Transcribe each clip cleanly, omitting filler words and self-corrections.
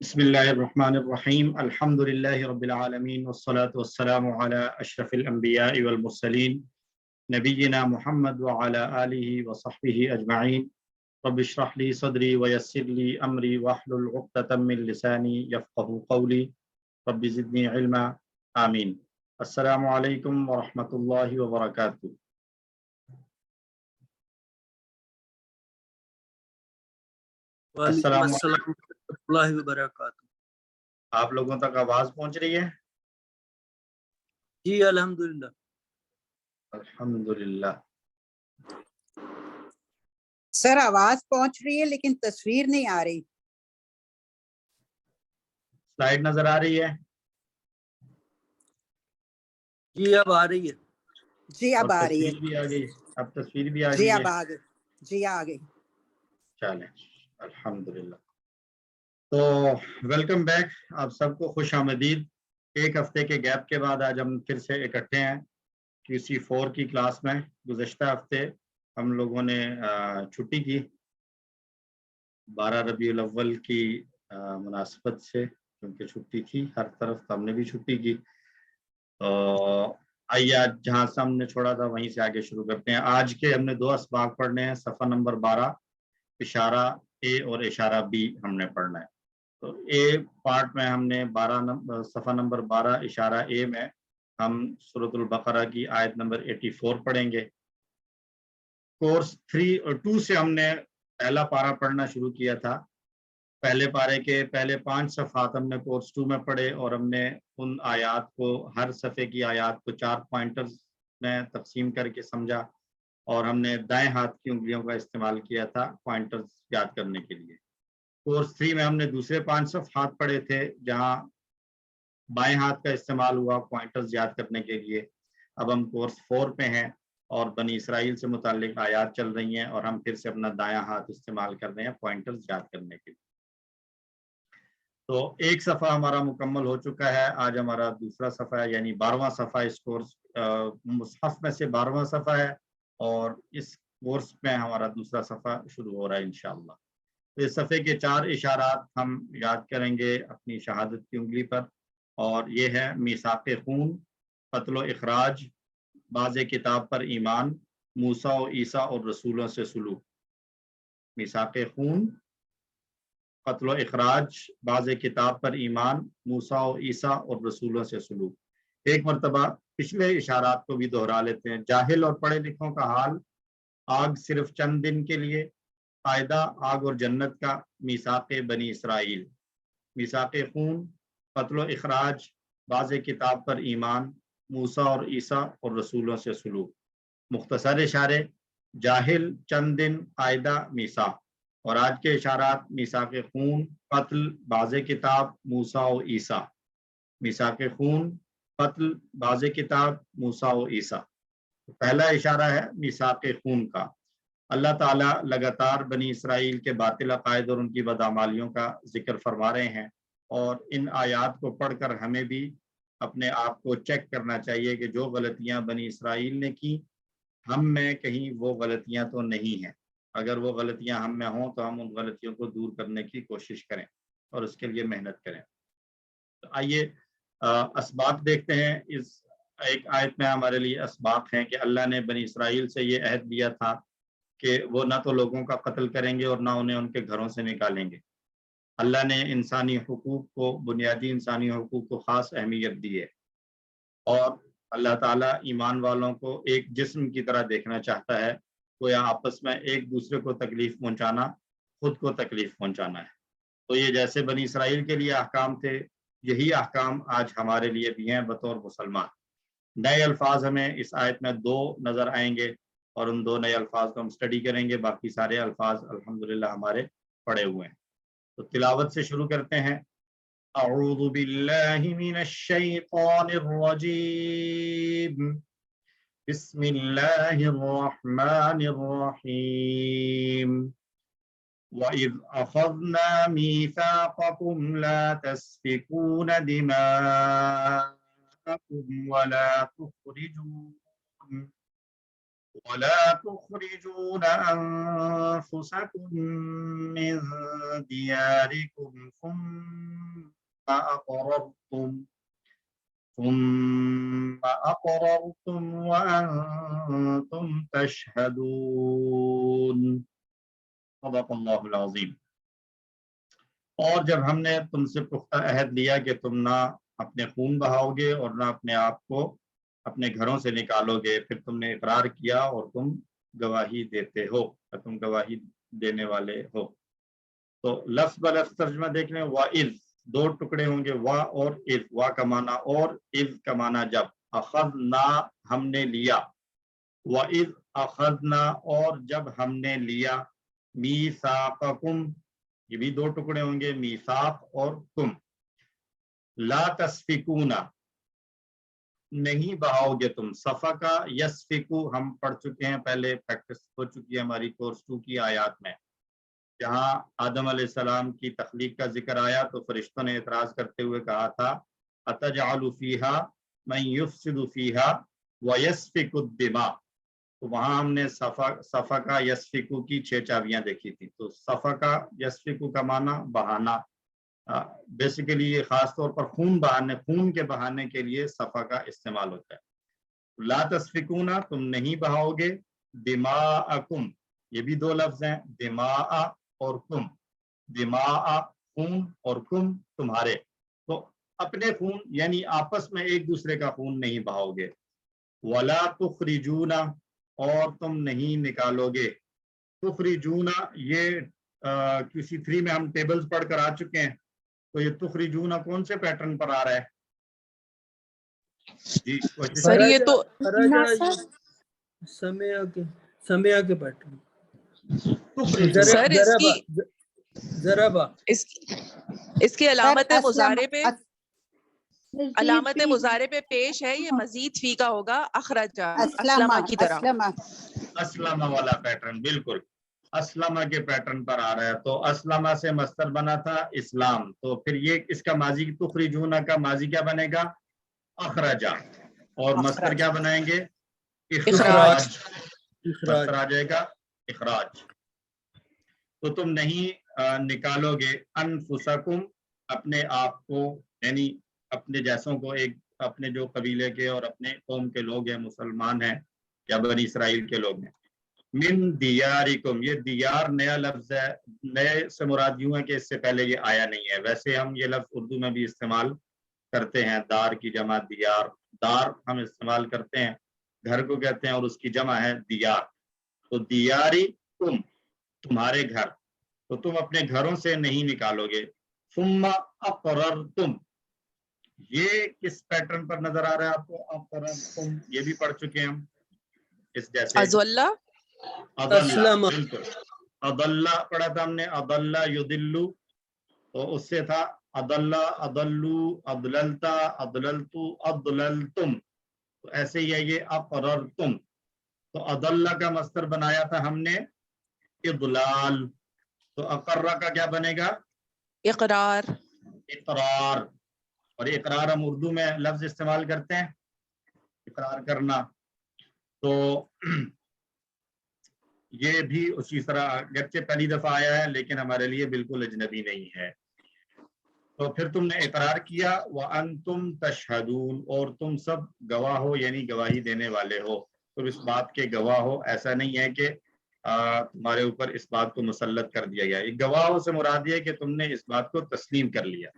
بسم اللہ الرحمن الرحیم الحمد للہ رب العالمین والصلاة والسلام علی اشرف الانبیاء والمرسلین نبینا محمد وعلی آلہ وصحبہ اجمعین رب اشرح لی صدری ویسر لی امری واحلل عقدۃ من لسانی یفقہوا قولی رب زدنی علما آمین۔ السلام علیکم ورحمۃ اللہ وبرکاتہ۔ وعلیکم السلام ورحمۃ اللہ وبرکاتہ۔ آپ لوگوں تک آواز پہنچ رہی ہے؟ جی الحمدللہ۔ الحمدللہ۔ سر آواز پہنچ رہی ہے لیکن تصویر نہیں آ رہی۔ سلائیڈ نظر آ رہی ہے؟ جی اب آ رہی ہے۔ جی اب آ رہی ہے۔ تصویر بھی آ گئی؟ اب تصویر بھی آ جی گئی اب ہے؟ آ گئی۔ جی آ گئی۔ چلیں الحمدللہ۔ تو ویلکم بیک، آپ سب کو خوش آمدید۔ ایک ہفتے کے گیپ کے بعد آج ہم پھر سے اکٹھے ہیں QC4 کی کلاس میں۔ گزشتہ ہفتے ہم لوگوں نے چھٹی کی 12 ربیع الاول کی مناسبت سے، کیونکہ چھٹی تھی ہر طرف، تو ہم نے بھی چھٹی کی۔ تو آئیے آج جہاں سے ہم نے چھوڑا تھا وہیں سے آگے شروع کرتے ہیں۔ آج کے ہم نے 2 اسباق پڑھنے ہیں۔ صفحہ نمبر 12 اشارہ A اور اشارہ B ہم نے پڑھنا ہے۔ تو A پارٹ میں ہم نے صفحہ نمبر 12 اشارہ A میں ہم سورۃ البقرہ کی آیت نمبر 84 پڑھیں گے۔ کورس 3 اور 2 سے ہم نے پہلا پارہ پڑھنا شروع کیا تھا۔ پہلے پارے کے پہلے 5 صفحات ہم نے کورس 2 میں پڑھے، اور ہم نے ان آیات کو، ہر صفحے کی آیات کو 4 پوائنٹرز میں تقسیم کر کے سمجھا، اور ہم نے دائیں ہاتھ کی انگلیوں کا استعمال کیا تھا پوائنٹرز یاد کرنے کے لیے۔ کورس 3 میں ہم نے دوسرے 5 صفحات پڑھے تھے جہاں بائیں ہاتھ کا استعمال ہوا پوائنٹرز یاد کرنے کے لیے۔ اب ہم کورس 4 پہ ہیں اور بنی اسرائیل سے متعلق آیات چل رہی ہیں، اور ہم پھر سے اپنا دایاں ہاتھ استعمال کر رہے ہیں پوائنٹرز یاد کرنے کے لیے۔ تو ایک صفحہ ہمارا مکمل ہو چکا ہے۔ آج ہمارا دوسرا صفحہ ہے، یعنی 12واں صفحہ اس کورس مصحف میں سے 12واں صفحہ ہے، اور اس کورس میں ہمارا دوسرا صفحہ شروع ہو رہا ہے انشاءاللہ۔ تو اس صفحے کے 4 اشارات ہم یاد کریں گے اپنی شہادت کی انگلی پر، اور یہ ہے میثاق خون، قتل و اخراج، باز کتاب پر ایمان، موسیٰ و عیسیٰ اور رسولوں سے سلوک۔ میثاق خون، قتل و اخراج، باز کتاب پر ایمان، موسیٰ و عیسیٰ اور رسولوں سے سلوک۔ ایک مرتبہ پچھلے اشارات کو بھی دہرا لیتے ہیں۔ جاہل اور پڑھے لکھوں کا حال، آگ صرف چند دن کے لیے، فائدہ آگ اور جنت کا، میثاق بنی اسرائیل، میثاق خون، قتل و اخراج، باز کتاب پر ایمان، موسیٰ اور عیسیٰ اور رسولوں سے سلوک۔ مختصر اشارے، جاہل، چند دن، فائدہ، میثاق۔ اور آج کے اشارات میثاق خون، قتل، باز کتاب، موسیٰ و عیسیٰ۔ میثاق خون، قتل، باز کتاب، موسیٰ و عیسیٰ۔ پہلا اشارہ ہے میثاق خون کا۔ اللہ تعالیٰ لگاتار بنی اسرائیل کے باطل عقائد اور ان کی بدعمالیوں کا ذکر فرما رہے ہیں، اور ان آیات کو پڑھ کر ہمیں بھی اپنے آپ کو چیک کرنا چاہیے کہ جو غلطیاں بنی اسرائیل نے کی، ہم میں کہیں وہ غلطیاں تو نہیں ہیں۔ اگر وہ غلطیاں ہم میں ہوں تو ہم ان غلطیوں کو دور کرنے کی کوشش کریں اور اس کے لیے محنت کریں۔ تو آئیے اسباق دیکھتے ہیں۔ اس ایک آیت میں ہمارے لیے اسباق ہیں کہ اللہ نے بنی اسرائیل سے یہ عہد لیا تھا کہ وہ نہ تو لوگوں کا قتل کریں گے اور نہ انہیں ان کے گھروں سے نکالیں گے۔ اللہ نے انسانی حقوق کو، بنیادی انسانی حقوق کو خاص اہمیت دی ہے، اور اللہ تعالیٰ ایمان والوں کو ایک جسم کی طرح دیکھنا چاہتا ہے، گویا آپس میں ایک دوسرے کو تکلیف پہنچانا خود کو تکلیف پہنچانا ہے۔ تو یہ جیسے بنی اسرائیل کے لیے احکام تھے، یہی احکام آج ہمارے لیے بھی ہیں بطور مسلمان۔ نئے الفاظ ہمیں اس آیت میں 2 نظر آئیں گے، اور ان 2 نئے الفاظ کو ہم اسٹڈی کریں گے۔ باقی سارے الفاظ الحمدللہ ہمارے پڑھے ہوئے ہیں۔ تو تلاوت سے شروع کرتے ہیں۔ اعوذ باللہ من الشیطان الرجیم، بسم اللہ الرحمن الرحیم۔ وَإِذْ أَخَذْنَا مِيثَاقَكُمْ لَا تَسْفِكُونَ دِمَاءَكُمْ ولا تخرجون أنفسكم من دياركم ثم أقررتم وأنتم تشهدون صدق اللہ العظیم. اور جب ہم نے تم سے پختہ عہد لیا کہ تم نہ اپنے خون بہاؤ گے اور نہ اپنے آپ کو اپنے گھروں سے نکالو گے، پھر تم نے اقرار کیا اور تم گواہی دیتے ہو، تم گواہی دینے والے ہو. تو لفظ بلفظ ترجمہ دیکھ لیں. وَإِذْ دو ٹکڑے ہوں گے، وا اور اذ. وا کا معنی اور، اذ کا معنی جب. اخذنا ہم نے لیا، وَإِذْ اخذنا اور جب ہم نے لیا، میثاقکم یہ بھی دو ٹکڑے ہوں گے، میثاق اور کم. لا تسفکون نہیں بہاؤ گے تم. سفکا یسفکو ہم پڑھ چکے ہیں، پہلے پریکٹس ہو چکی ہے ہماری کورس 2 کی آیات میں، جہاں آدم علیہ السلام کی تخلیق کا ذکر آیا تو فرشتوں نے اعتراض کرتے ہوئے کہا تھا اتجعل فیہا من یفسد فیہا ویسفک الدماء. تو وہاں ہم نے سفکا یسفکو کی 6 چابیاں دیکھی تھی. تو سفکا یسفکو کا معنی بہانا، بیسیکلی یہ خاص طور پر خون کے بہانے کے لیے صفا کا استعمال ہوتا ہے. لا تسفکون تم نہیں بہاؤ گے، دماءکم یہ بھی دو لفظ ہیں، دماء اور کم. دماء خون اور کم تمہارے، تو اپنے خون یعنی آپس میں ایک دوسرے کا خون نہیں بہاؤ گے. ولا تخرجون اور تم نہیں نکالو گے. تخرجون یہ QC3 میں ہم ٹیبلز پڑھ کر آ چکے ہیں. تو یہ تخرجون کون سے پیٹرن پر آ رہا ہے جی؟ سر یہ تو سمیا کے پیٹرن. سر ضربا اس کی علامت سر علامت مضارع پہ پیش ہے، یہ مزید فی کا ہوگا، اخرجا اسلمہ کی طرح. اسلمہ والا پیٹرن، بالکل اسلمہ کے پیٹرن پر آ رہا ہے. تو اسلمہ سے مصدر بنا تھا اسلام، تو پھر یہ اس کا ماضی تخرجون کا ماضی کیا بنے گا؟ اخرجا. اور مصدر کیا بنائیں گے؟ اخراج. مصدر آ جائے گا اخراج. تو تم نہیں نکالو گے انفسکم اپنے آپ کو، یعنی اپنے جیسوں کو، ایک اپنے جو قبیلے کے اور اپنے قوم کے لوگ ہیں، مسلمان ہیں یا بنی اسرائیل کے لوگ ہیں. من دیارکم یہ دیار نیا لفظ ہے، نئے سے مراد یوں ہے کہ اس سے پہلے یہ آیا نہیں ہے. ویسے ہم یہ لفظ اردو میں بھی استعمال کرتے ہیں، دار کی جمع دیار. دار ہم استعمال کرتے ہیں، گھر کو کہتے ہیں، اور اس کی جمع ہے دیار. تو دیارکم تمہارے گھر، تو تم اپنے گھروں سے نہیں نکالو گے. ثم اقررتم یہ کس پیٹرن پر نظر آ رہا ہے آپ کو؟ اقررتم یہ بھی پڑھ چکے ہیں ہم اس جیسے. اسلم بالکل اضل پڑھا تھا ہم نے، اضل یضل، تو اس سے تھا اضل اضلوا اضللتا اضللتو اضللتم. تو ایسے ہی ہے یہ اقررتم. تو اضل کا مصدر بنایا تھا ہم نے اضلال، تو اقرہ کا کیا بنے گا؟ اقرار. اقرار. اور اقرار ہم اردو میں لفظ استعمال کرتے ہیں اقرار کرنا. تو یہ بھی اسی طرح اگرچہ پہلی دفعہ آیا ہے لیکن ہمارے لیے بالکل اجنبی نہیں ہے. تو پھر تم نے اقرار کیا، وَأَنْتُمْ تَشْهَدُونَ اور تم سب گواہ ہو، یعنی گواہی دینے والے ہو. تم اس بات کے گواہ ہو، ایسا نہیں ہے کہ تمہارے اوپر اس بات کو مسلط کر دیا گیا. ایک گواہوں سے مراد یہ کہ تم نے اس بات کو تسلیم کر لیا.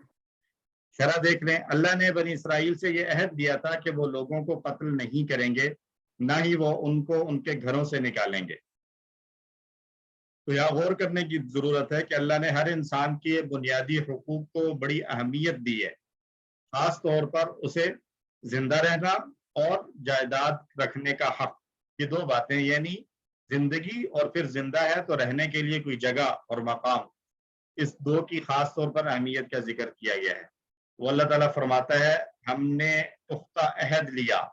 شرح دیکھ لیں، اللہ نے بنی اسرائیل سے یہ عہد دیا تھا کہ وہ لوگوں کو قتل نہیں کریں گے، نہ ہی وہ ان کو ان کے گھروں سے نکالیں گے. تو یہاں غور کرنے کی ضرورت ہے کہ اللہ نے ہر انسان کے بنیادی حقوق کو بڑی اہمیت دی ہے، خاص طور پر اسے زندہ رہنا اور جائیداد رکھنے کا حق. یہ دو باتیں، یعنی زندگی اور پھر زندہ ہے تو رہنے کے لیے کوئی جگہ اور مقام، اس دو کی خاص طور پر اہمیت کا ذکر کیا گیا ہے. وہ اللہ تعالیٰ فرماتا ہے ہم نے پختہ عہد لیا،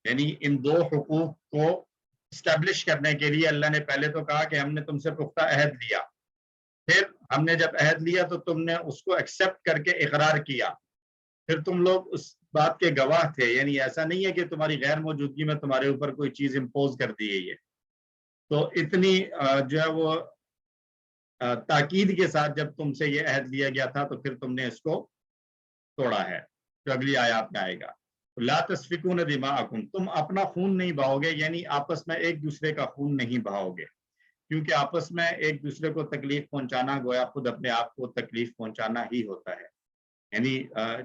یعنی ان دو حقوق کو اسٹیبلش کرنے کے لیے اللہ نے پہلے تو کہا کہ ہم نے تم سے پختہ عہد لیا، پھر ہم نے جب عہد لیا تو تم نے اس کو ایکسیپٹ کر کے اقرار کیا. پھر تم لوگ اس بات کے گواہ تھے، یعنی ایسا نہیں ہے کہ تمہاری غیر موجودگی میں تمہارے اوپر کوئی چیز امپوز کر دی گئی ہے. تو اتنی جو ہے وہ تاکید کے ساتھ جب تم سے یہ عہد لیا گیا تھا تو پھر تم نے اس کو توڑا ہے. جو اگلی آیات میں آئے گا، لا تسفکون دماءکم، تم اپنا خون نہیں بہاؤ گے، یعنی آپس میں ایک دوسرے کا خون نہیں بہاؤ گے، کیونکہ آپس میں ایک دوسرے کو تکلیف پہنچانا گویا خود اپنے آپ کو تکلیف پہنچانا ہی ہوتا ہے. یعنی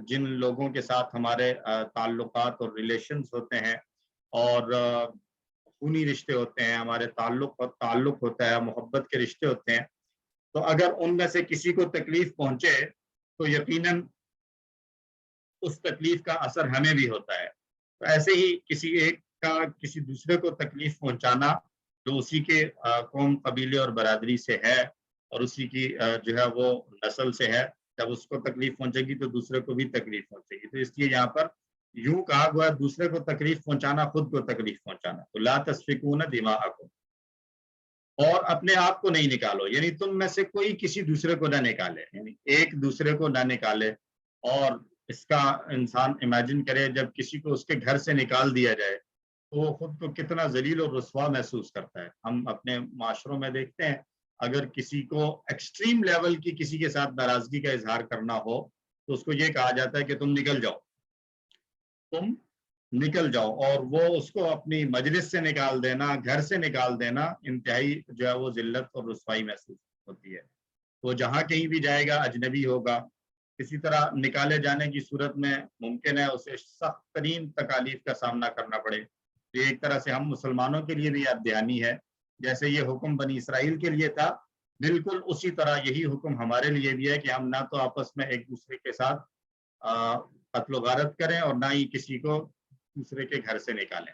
جن لوگوں کے ساتھ ہمارے تعلقات اور ریلیشنز ہوتے ہیں اور خونی رشتے ہوتے ہیں، ہمارے تعلق ہوتا ہے، محبت کے رشتے ہوتے ہیں، تو اگر ان میں سے کسی کو تکلیف پہنچے تو یقیناً اس تکلیف کا اثر ہمیں بھی ہوتا ہے. تو ایسے ہی کسی ایک کا کسی دوسرے کو تکلیف پہنچانا جو اسی کے قوم، قبیلے اور برادری سے ہے اور اسی کی جو ہے وہ نسل سے ہے، جب اس کو تکلیف پہنچے گی تو دوسرے کو بھی تکلیف پہنچے گی. تو اس لیے یہاں پر یوں کہا گیا دوسرے کو تکلیف پہنچانا، خود کو تکلیف پہنچانا. تو لا تسفکون دماءکم، اور اپنے آپ کو نہیں نکالو، یعنی تم میں سے کوئی کسی دوسرے کو نہ نکالے، یعنی ایک دوسرے کو نہ نکالے. اور اس کا انسان امیجن کرے جب کسی کو اس کے گھر سے نکال دیا جائے تو وہ خود کو کتنا ذلیل اور رسوا محسوس کرتا ہے. ہم اپنے معاشروں میں دیکھتے ہیں اگر کسی کو ایکسٹریم لیول کی کسی کے ساتھ ناراضگی کا اظہار کرنا ہو تو اس کو یہ کہا جاتا ہے کہ تم نکل جاؤ، تم نکل جاؤ، اور وہ اس کو اپنی مجلس سے نکال دینا، گھر سے نکال دینا، انتہائی جو ہے وہ ذلت اور رسوائی محسوس ہوتی ہے. وہ جہاں کہیں بھی جائے گا اجنبی ہوگا. اسی طرح نکالے جانے کی صورت میں ممکن ہے اسے سخت ترین تکالیف کا سامنا کرنا پڑے. یہ ایک طرح سے ہم مسلمانوں کے لیے بھی یاد دہانی ہے، جیسے یہ حکم بنی اسرائیل کے لیے تھا، بالکل اسی طرح یہی حکم ہمارے لیے بھی ہے کہ ہم نہ تو آپس میں ایک دوسرے کے ساتھ قتل و غارت کریں اور نہ ہی کسی کو دوسرے کے گھر سے نکالیں.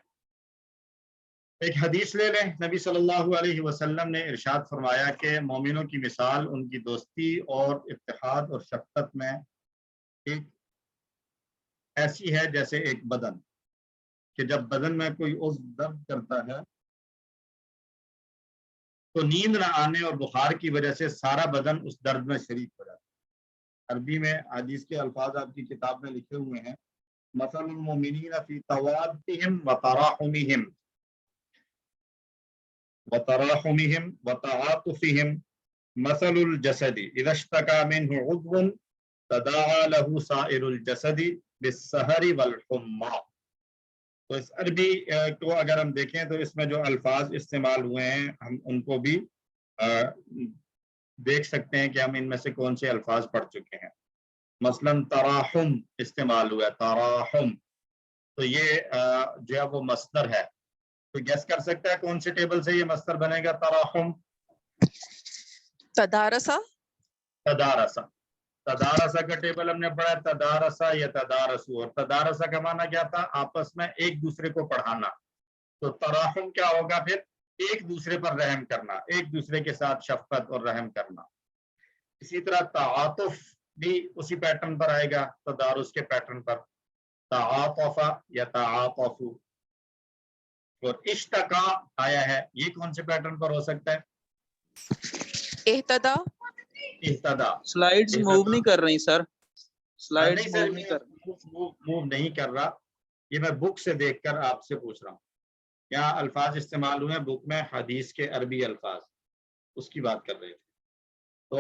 ایک حدیث لے لیں، نبی صلی اللہ علیہ وسلم نے ارشاد فرمایا کہ مومنوں کی مثال ان کی دوستی اور اتحاد اور شفقت میں ایک ایسی ہے جیسے ایک بدن، کہ جب بدن میں کوئی عضو درد کرتا ہے تو نیند نہ آنے اور بخار کی وجہ سے سارا بدن اس درد میں شریک ہو جاتا ہے. عربی میں حدیث کے الفاظ آپ کی کتاب میں لکھے ہوئے ہیں، مثل المؤمنین فی توادہم وتراحمہم وتعاطفهم مثل الجسد اذا اشتكى منه عضو تداعى له سائر الجسد بالسہر والحمى. تو اس عربی کو اگر ہم دیکھیں تو اس میں جو الفاظ استعمال ہوئے ہیں ہم ان کو بھی دیکھ سکتے ہیں کہ ہم ان میں سے کون سے الفاظ پڑھ چکے ہیں. مثلا تراحم استعمال ہوا ہے، تراحم، تو یہ جو ہے وہ مصدر ہے. تو گیس کر سکتا ہے کون سے ٹیبل سے یہ مصدر بنے گا تراحم؟ تدارسا. تدارسا. تدارسا کا ٹیبل ہم نے پڑھا تدارسا یا تدارسو، اور تدارسا کا معنی کیا تھا؟ آپس میں ایک دوسرے کو پڑھانا. تو تراحم کیا ہوگا پھر؟ ایک دوسرے پر رحم کرنا، ایک دوسرے کے ساتھ شفقت اور رحم کرنا. اسی طرح تعاطف بھی اسی پیٹرن پر آئے گا، تدارس کے پیٹرن پر، تعاطف یا تعاطف. اور اشتقا آیا ہے، یہ کون سے پیٹرن پر ہو سکتا ہے؟ اہتدا. اہتدا. سلائیڈز موو نہیں کر رہی سر، سلائیڈز نہیں موو سر، نہیں کر موو نہیں کر رہا، یہ میں بک سے دیکھ کر آپ سے پوچھ رہا ہوں. کیا الفاظ استعمال ہوئے بک میں حدیث کے عربی الفاظ، اس کی بات کر رہے تھے. تو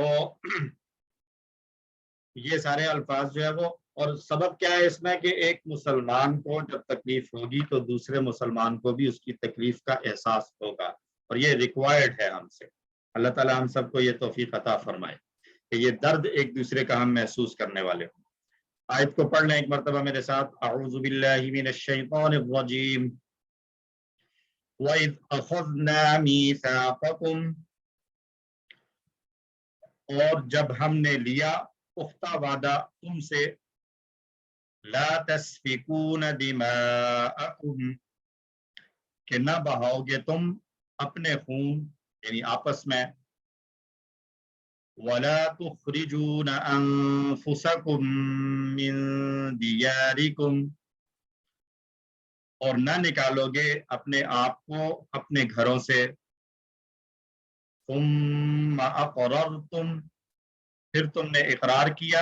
یہ سارے الفاظ جو ہے وہ، اور سبب کیا ہے اس میں کہ ایک مسلمان کو جب تکلیف ہوگی تو دوسرے مسلمان کو بھی اس کی تکلیف کا احساس ہوگا، اور یہ ریکوائرڈ ہے ہم سے. اللہ تعالیٰ ہم سب کو یہ توفیق عطا فرمائے کہ یہ درد ایک دوسرے کا ہم محسوس کرنے والے ہوں. آیت کو پڑھ لیں ایک مرتبہ میرے ساتھ. اعوذ باللہ من الشیطان الرجیم. وَإِذْ أَخَذْنَا مِيثَاقَكُمْ، اور جب ہم نے لیا پختہ وعدہ تم سے، لا تسفکون دماءکم، کہ نہ بہاؤ گے تم اپنے خون، یعنی آپس میں، ولا تخرجون انفسکم من دیارکم، اور نہ نکالو گے اپنے آپ کو اپنے گھروں سے، ثم اقررتم، پھر تم نے اقرار کیا،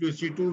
QC2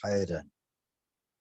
خيرا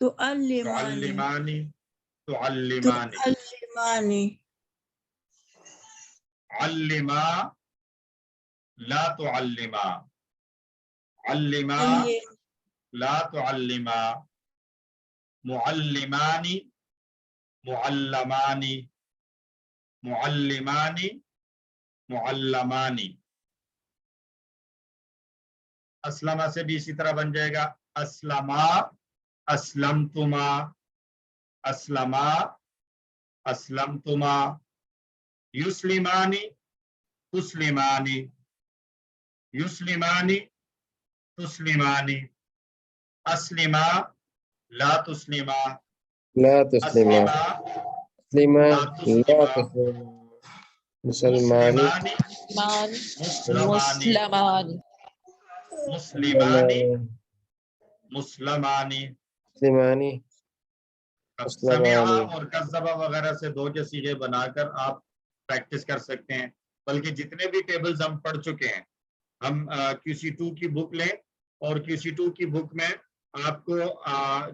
تعلمانی تعلمانی تعلمانی علما لا تعلما علما علم لا تعلما معلمانی معلمانی معلمانی معلمانی. اسلمہ سے بھی اسی طرح بن جائے گا اسلما اسلمتما اسلما اسلمتما. یسلمانی تسلمانی یسلمانی تسلمانی. اسلما لا تسلما لا تسلما اسلما مسلما لا لا تسلما تسلما مسلمانی مسلمانی مسلمانی مسلمانی. مسلمانی اب مسلمانی. سمعہ اور کذبہ وغیرہ سے دو کے صیغے بنا کر آپ پریکٹس کر سکتے ہیں. بلکہ جتنے بھی ٹیبلز ہم پڑھ چکے ہیں, ہم QC2 کی بک لیں اور QC2 کی بک میں آپ کو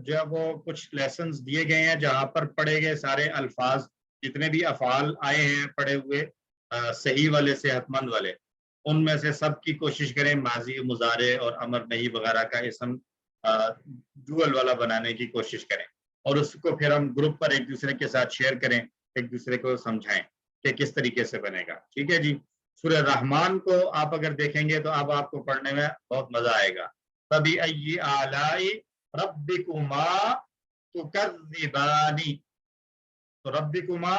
جو ہے وہ کچھ لیسنز دیے گئے ہیں جہاں پر پڑھے گئے سارے الفاظ, جتنے بھی افعال آئے ہیں پڑھے ہوئے صحیح والے صحت مند والے, ان میں سے سب کی کوشش کریں ماضی مضارع اور امر نہیں وغیرہ کا اسم ڈوئل والا بنانے کی کوشش کریں, اور اس کو پھر ہم گروپ پر ایک دوسرے کے ساتھ شیئر کریں, ایک دوسرے کو سمجھائیں کہ کس طریقے سے بنے گا. ٹھیک ہے جی. سورہ رحمان کو آپ اگر دیکھیں گے تو اب آپ کو پڑھنے میں بہت مزہ آئے گا. فَبِأَيِّ آلَاءِ رَبِّكُمَا تُكَذِّبَانِ. تو ربکما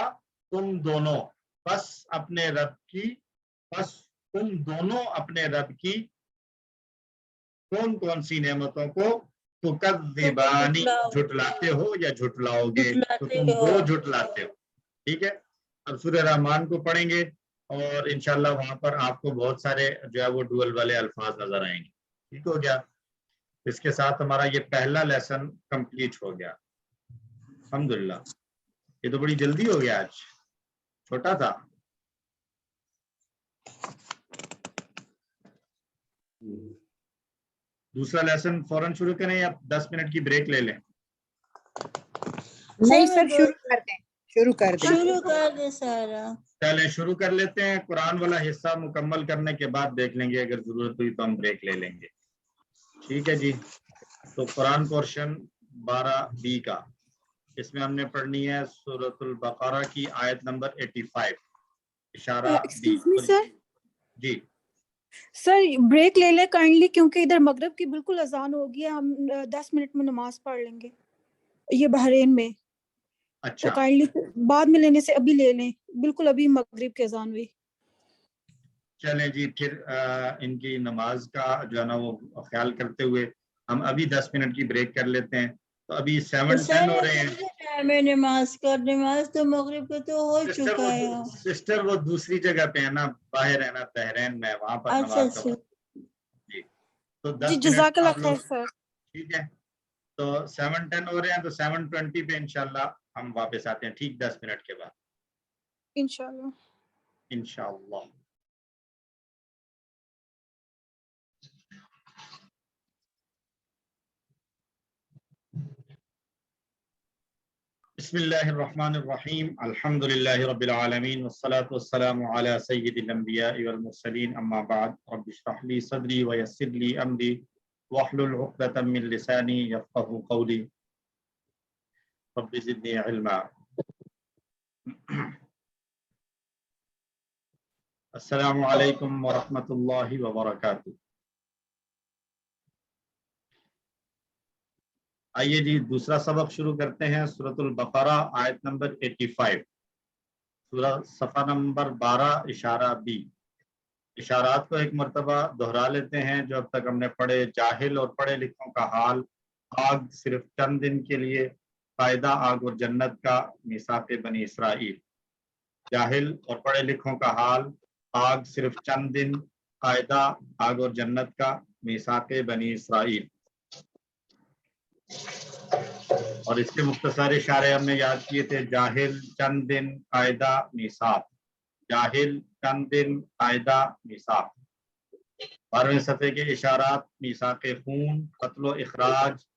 تم دونوں, پس اپنے رب کی, پس تم دونوں اپنے رب کی کون کون سی نعمتوں کو تکذبانی جھٹلاتے ہو یا جھٹلاؤ گے, تو تم دو جھٹلاتے ہو. ٹھیک ہے. اب سورہ رحمان کو پڑھیں گے اور انشاءاللہ وہاں پر آپ کو بہت سارے جو ہے وہ ڈوئل والے الفاظ نظر آئیں گے. ٹھیک ہو گیا. اس کے ساتھ ہمارا یہ پہلا لیسن کمپلیٹ ہو گیا الحمدللہ. یہ تو بڑی جلدی ہو گیا, آج چھوٹا تھا. دوسرا لیسن فوراً شروع کریں یا 10 منٹ کی بریک لے لیں؟ نہیں سر, شروع کر دیں, شروع کر دیں. شروع کر دے سارا. چلیں شروع کر لیتے ہیں. قرآن والا حصہ مکمل کرنے کے بعد دیکھ لیں گے, اگر ضرورت ہوئی تو ہم بریک لے لیں گے. ٹھیک ہے جی. تو قرآن پورشن 12B کا, اس میں ہم نے پڑھنی ہے سورۃ البقرہ کی آیت نمبر 85. اشارہ ایکسکیوز می سر. جی سر بریک لے لیں کائنڈلی, کیونکہ ادھر مغرب کی بالکل اذان ہو گئی ہے, ہم 10 منٹ میں نماز پڑھ لیں گے یہ بحرین میں. اچھا تو کائنڈلی بعد میں لینے سے ابھی لے لیں, بالکل ابھی مغرب کی اذان ہوئی. چلیں جی. پھر ان کی نماز کا جو ہے نا وہ خیال کرتے ہوئے ہم ابھی 10 منٹ کی بریک کر لیتے ہیں. تو ابھی 7:10 ہو رہے ہیں. میں نماز کا, نماز تو مغرب کو تو ہو چکا ہے. سسٹر وہ دوسری جگہ پہ ہے نا, باہر ہے نا بحرین میں, وہاں پر نماز کا جی. تو 10 جزاک منٹ اللہ آپ خیر لوگ. سر. ٹھیک ہے. تو 7:10 ہو رہے ہیں, تو 7:20 پہ انشاءاللہ ہم واپس آتے ہیں, ٹھیک 10 منٹ کے بعد انشاءاللہ. انشاءاللہ. بسم اللہ الرحمن الرحیم. الحمد للہ رب العالمین والصلاة والسلام علی سید الانبیاء والمرسلین, اما بعد. رب اشرح لی صدری ویسر لی امری واحلل عقدۃ من لسانی یفقهوا قولی. رب زدنی علما. السلام علیکم ورحمۃ اللہ وبرکاتہ. آئیے جی دوسرا سبق شروع کرتے ہیں. سورۃ البقرہ آیت نمبر 85, سورہ صفحہ نمبر 12 اشارہ B. اشارات کو ایک مرتبہ دہرا لیتے ہیں جو اب تک ہم نے پڑھے. جاہل اور پڑھے لکھوں کا حال, آگ صرف چند دن کے لیے, فائدہ آگ اور جنت کا, میثاق بنی اسرائیل. جاہل اور پڑھے لکھوں کا حال, آگ صرف چند دن, فائدہ آگ اور جنت کا, میثاق بنی اسرائیل. اور اس کے مختصر اشارے ہم نے یاد کیے تھے. جاہل, چند دن, قاعدہ, میثاق. جاہل, چند دن, قاعدہ, میثاق. 12ویں صفحے کے اشارات: میثاق خون, قتل و اخراج,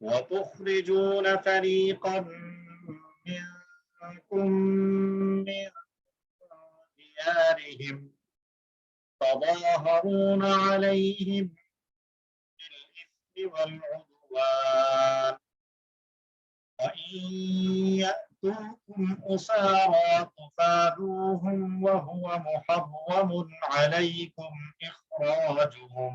وتخرجون فريقا منكم من ديارهم تظاهرون عليهم بالإثم والعدوان وإن يأتوكم أسارى تفادوهم وهو محرم عليكم إخراجهم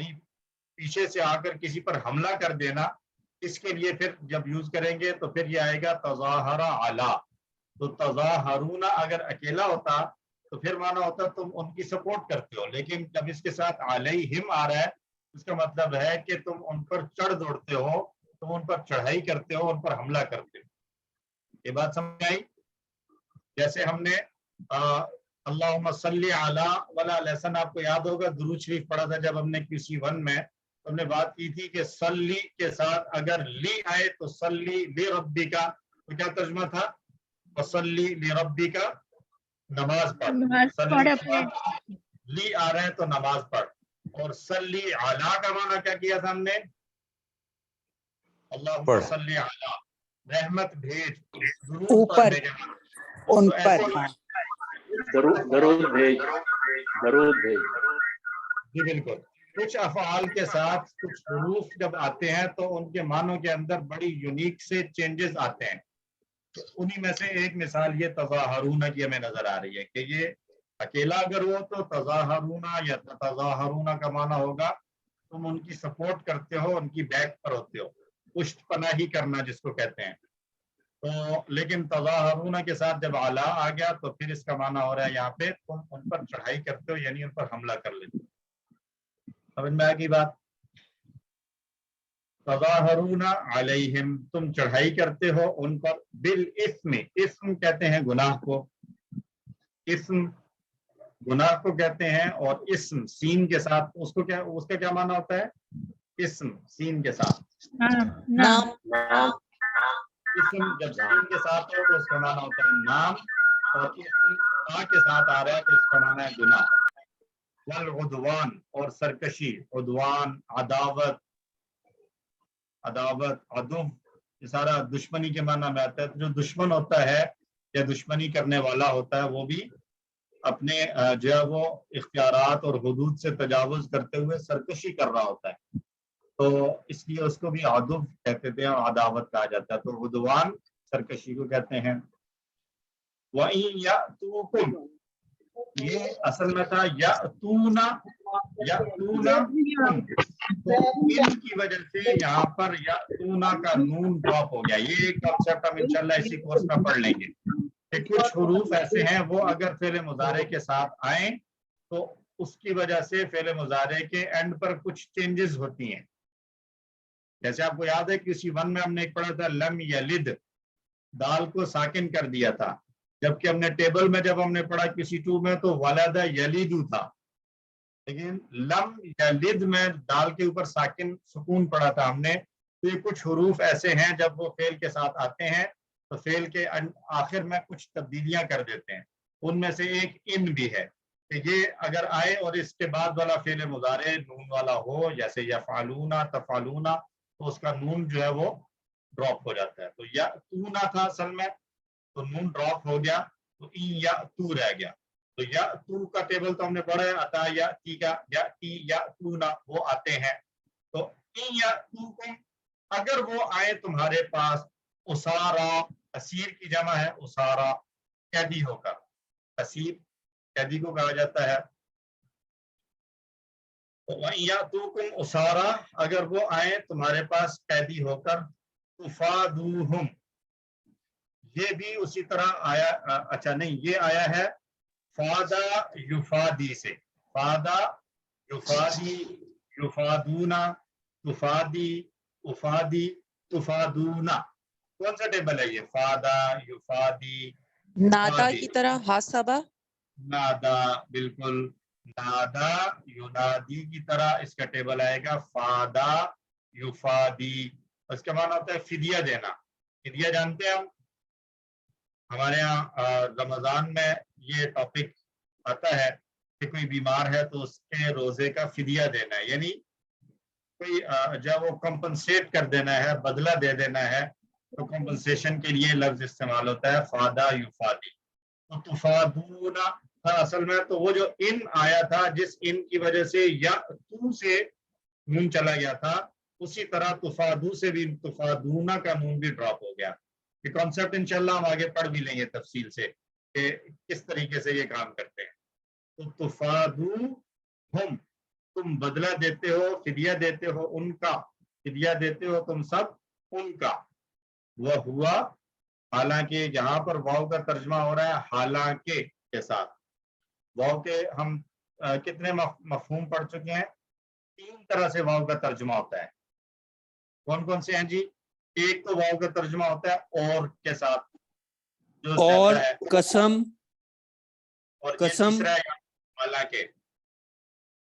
یعنی پیچھے سے آ کر کسی پر حملہ کر دینا، اس کے لیے پھر جب یوز کریں گے تو پھر یہ آئے گا تظاہر علی. تو تظاہرون اگر اکیلا ہوتا تو پھر مانا ہوتا تم ان کی سپورٹ کرتے ہو، لیکن جب اس کے ساتھ علیہم آ رہا ہے اس کا مطلب ہے کہ تم ان پر چڑھ دوڑتے ہو، تم ان پر چڑھائی کرتے ہو، ان پر حملہ کرتے ہو. یہ بات سمجھ آئی؟ جیسے ہم نے اللہم صلی علی والا لیسن آپ کو یاد ہوگا درود شریف پڑھا تھا جب ہم نے QC1 میں، ہم نے بات کی تھی کہ صلی کے ساتھ اگر لی آئے تو صلی لربک، تو کیا ترجمہ تھا؟ وصلی لربک، نماز پڑھ. صلی کے ساتھ لی آ رہا ہے تو نماز پڑھ. اور صلی علی کا معنی کیا کیا تھا ہم نے؟ اللہم صلی علی، رحمت بھیج، درود پڑھنے کے بعد. ان تو پر درود بھیج، درود بھیج. جی بالکل. کچھ افعال کے ساتھ کچھ حروف جب آتے ہیں تو ان کے معنوں کے اندر بڑی یونیک سے چینجز آتے ہیں. تو انہی میں سے ایک مثال یہ تظاہرون کی ہمیں نظر آ رہی ہے کہ یہ اکیلا اگر ہو تو تظاہرون یا تظاہرون کا معنی ہوگا تم ان کی سپورٹ کرتے ہو، ان کی بیک پر ہوتے ہو، پشت پناہی کرنا جس کو کہتے ہیں. تو لیکن تظاہرون کے ساتھ جب اعلیٰ آ گیا تو پھر اس کا معنی ہو رہا ہے یہاں پہ تم ان پر چڑھائی کرتے ہو، یعنی ان پر حملہ کر لیتے ہو. سمجھ میں آ گئی بات؟ تظاہرون علیہم، تم چڑھائی کرتے ہو ان پر، بالاسم، اسم کہتے ہیں گناہ کو، اسم گناہ کو کہتے ہیں. اور اسم سین کے ساتھ اس کو کیا، اس کا کیا معنی ہوتا ہے؟ اسم سین کے ساتھ، نام. اسم جب سین کے ساتھ ہو تو اس کا معنی ہوتا ہے نام، اور اسم تا کے ساتھ آ رہا ہے تو اس کا معنی ہے گناہ. والعدوان، اور سرکشی، عدوان، عداوت، عداوت، عدو، یہ سارا دشمنی کے معنی میں آتا ہے. جو دشمن ہوتا ہے یا دشمنی کرنے والا ہوتا ہے وہ بھی اپنے جو ہے وہ اختیارات اور حدود سے تجاوز کرتے ہوئے سرکشی کر رہا ہوتا ہے، تو اس لیے اس کو بھی عدو کہتے تھے اور عداوت کہا جاتا ہے. تو عدوان سرکشی کو کہتے ہیں. وَإِن يَأْتُوكُمْ، یہ اصل میں تھا یَأْتُونَ، یَأْتُونَکُمْ، تو ان کی وجہ سے یہاں پر یَأْتُونَ کا نون ڈراپ ہو گیا. یہ ایک کنسپٹ ہم انشاءاللہ اسی کورس میں پڑھ لیں گے کہ کچھ حروف ایسے ہیں وہ اگر فعل مضارع کے ساتھ آئیں تو اس کی وجہ سے فعل مضارع کے اینڈ پر کچھ چینجز ہوتی ہیں. جیسے آپ کو یاد ہے QC1 میں ہم نے ایک پڑھا تھا لم یلد، دال کو ساکن کر دیا تھا، جبکہ ہم نے ٹیبل میں جب ہم نے پڑھا QC2 میں تو ولد یلیدو تھا، لیکن لم یلد میں دال کے اوپر ساکن سکون پڑھا تھا ہم نے. تو یہ کچھ حروف ایسے ہیں جب وہ فعل کے ساتھ آتے ہیں تو فعل کے آخر میں کچھ تبدیلیاں کر دیتے ہیں. ان میں سے ایک ان بھی ہے کہ یہ اگر آئے اور اس کے بعد والا فعل مضارع نون والا ہو، جیسے یفعلون، تفعلون، تو اس کا نون جو ہے وہ ڈراپ ہو جاتا ہے. تو یأتون تھا اصل میں، تو نون ڈراپ ہو گیا تو این یأتو رہ گیا. تو یأتو کا ٹیبل تو ہم نے پڑھا ہے، اتا یأتی کا، یأتی یأتون وہ آتے ہیں. تو این یأتوکم، اگر وہ آئے تمہارے پاس، اسارا، اسیر کی جمع ہے اسارا، قیدی ہو کر، اسیر قیدی کو کہا جاتا ہے. یاتوکم اسارا، اگر وہ آئے تمہارے پاس قیدی ہو کر، تفادوہم، یہ بھی اسی طرح آیا، اچھا نہیں یہ آیا ہے فادا یفادی سے، فادا یفادی، یفادونا، تفادی، افادی، تفادونا. کون سا ٹیبل ہے یہ؟ فادا، یفادی، نادا کی طرح حاسبہ، نادا، بالکل نادا ینادی کی طرح اس کا ٹیبل آئے گا فادا یفادی. اس کا معنی ہوتا ہے فدیہ دینا. فدیہ جانتے ہیں ہم، ہمارے یہاں رمضان میں یہ ٹاپک آتا ہے کہ کوئی بیمار ہے تو اس کے روزے کا فدیہ دینا ہے، یعنی کوئی جب وہ کمپنسیٹ کر دینا ہے، بدلہ دے دینا ہے، تو کمپنسیشن کے لیے لفظ استعمال ہوتا ہے فادا یفادی. تو تفادونا تھا اصل میں، تو وہ جو ان آیا تھا جس ان کی وجہ سے یا تو سے نون چلا گیا تھا، اسی طرح تفادو سے بھی تفادونا کا نون بھی ڈراپ ہو گیا. یہ کانسیپٹ انشاءاللہ ہم آگے پڑھ بھی لیں گے تفصیل سے کہ کس طریقے سے یہ کام کرتے ہیں. تو تفادو ہم، تم بدلہ دیتے ہو، فدیہ دیتے ہو ان کا، فدیہ دیتے ہو تم سب ان کا، وہ ہوا، حالانکہ جہاں پر واو کا ترجمہ ہو رہا ہے حالانکہ کے ساتھ، واو کے ہم کتنے مفہوم پڑھ چکے ہیں؟ 3 طرح سے واو کا ترجمہ ہوتا ہے. کون کون سے ہیں جی؟ ایک تو واو کا ترجمہ ہوتا ہے اور کے ساتھ جو اور زیادہ ہے، قسم، اور یہ قسم، تیسرا ہے حالانکہ.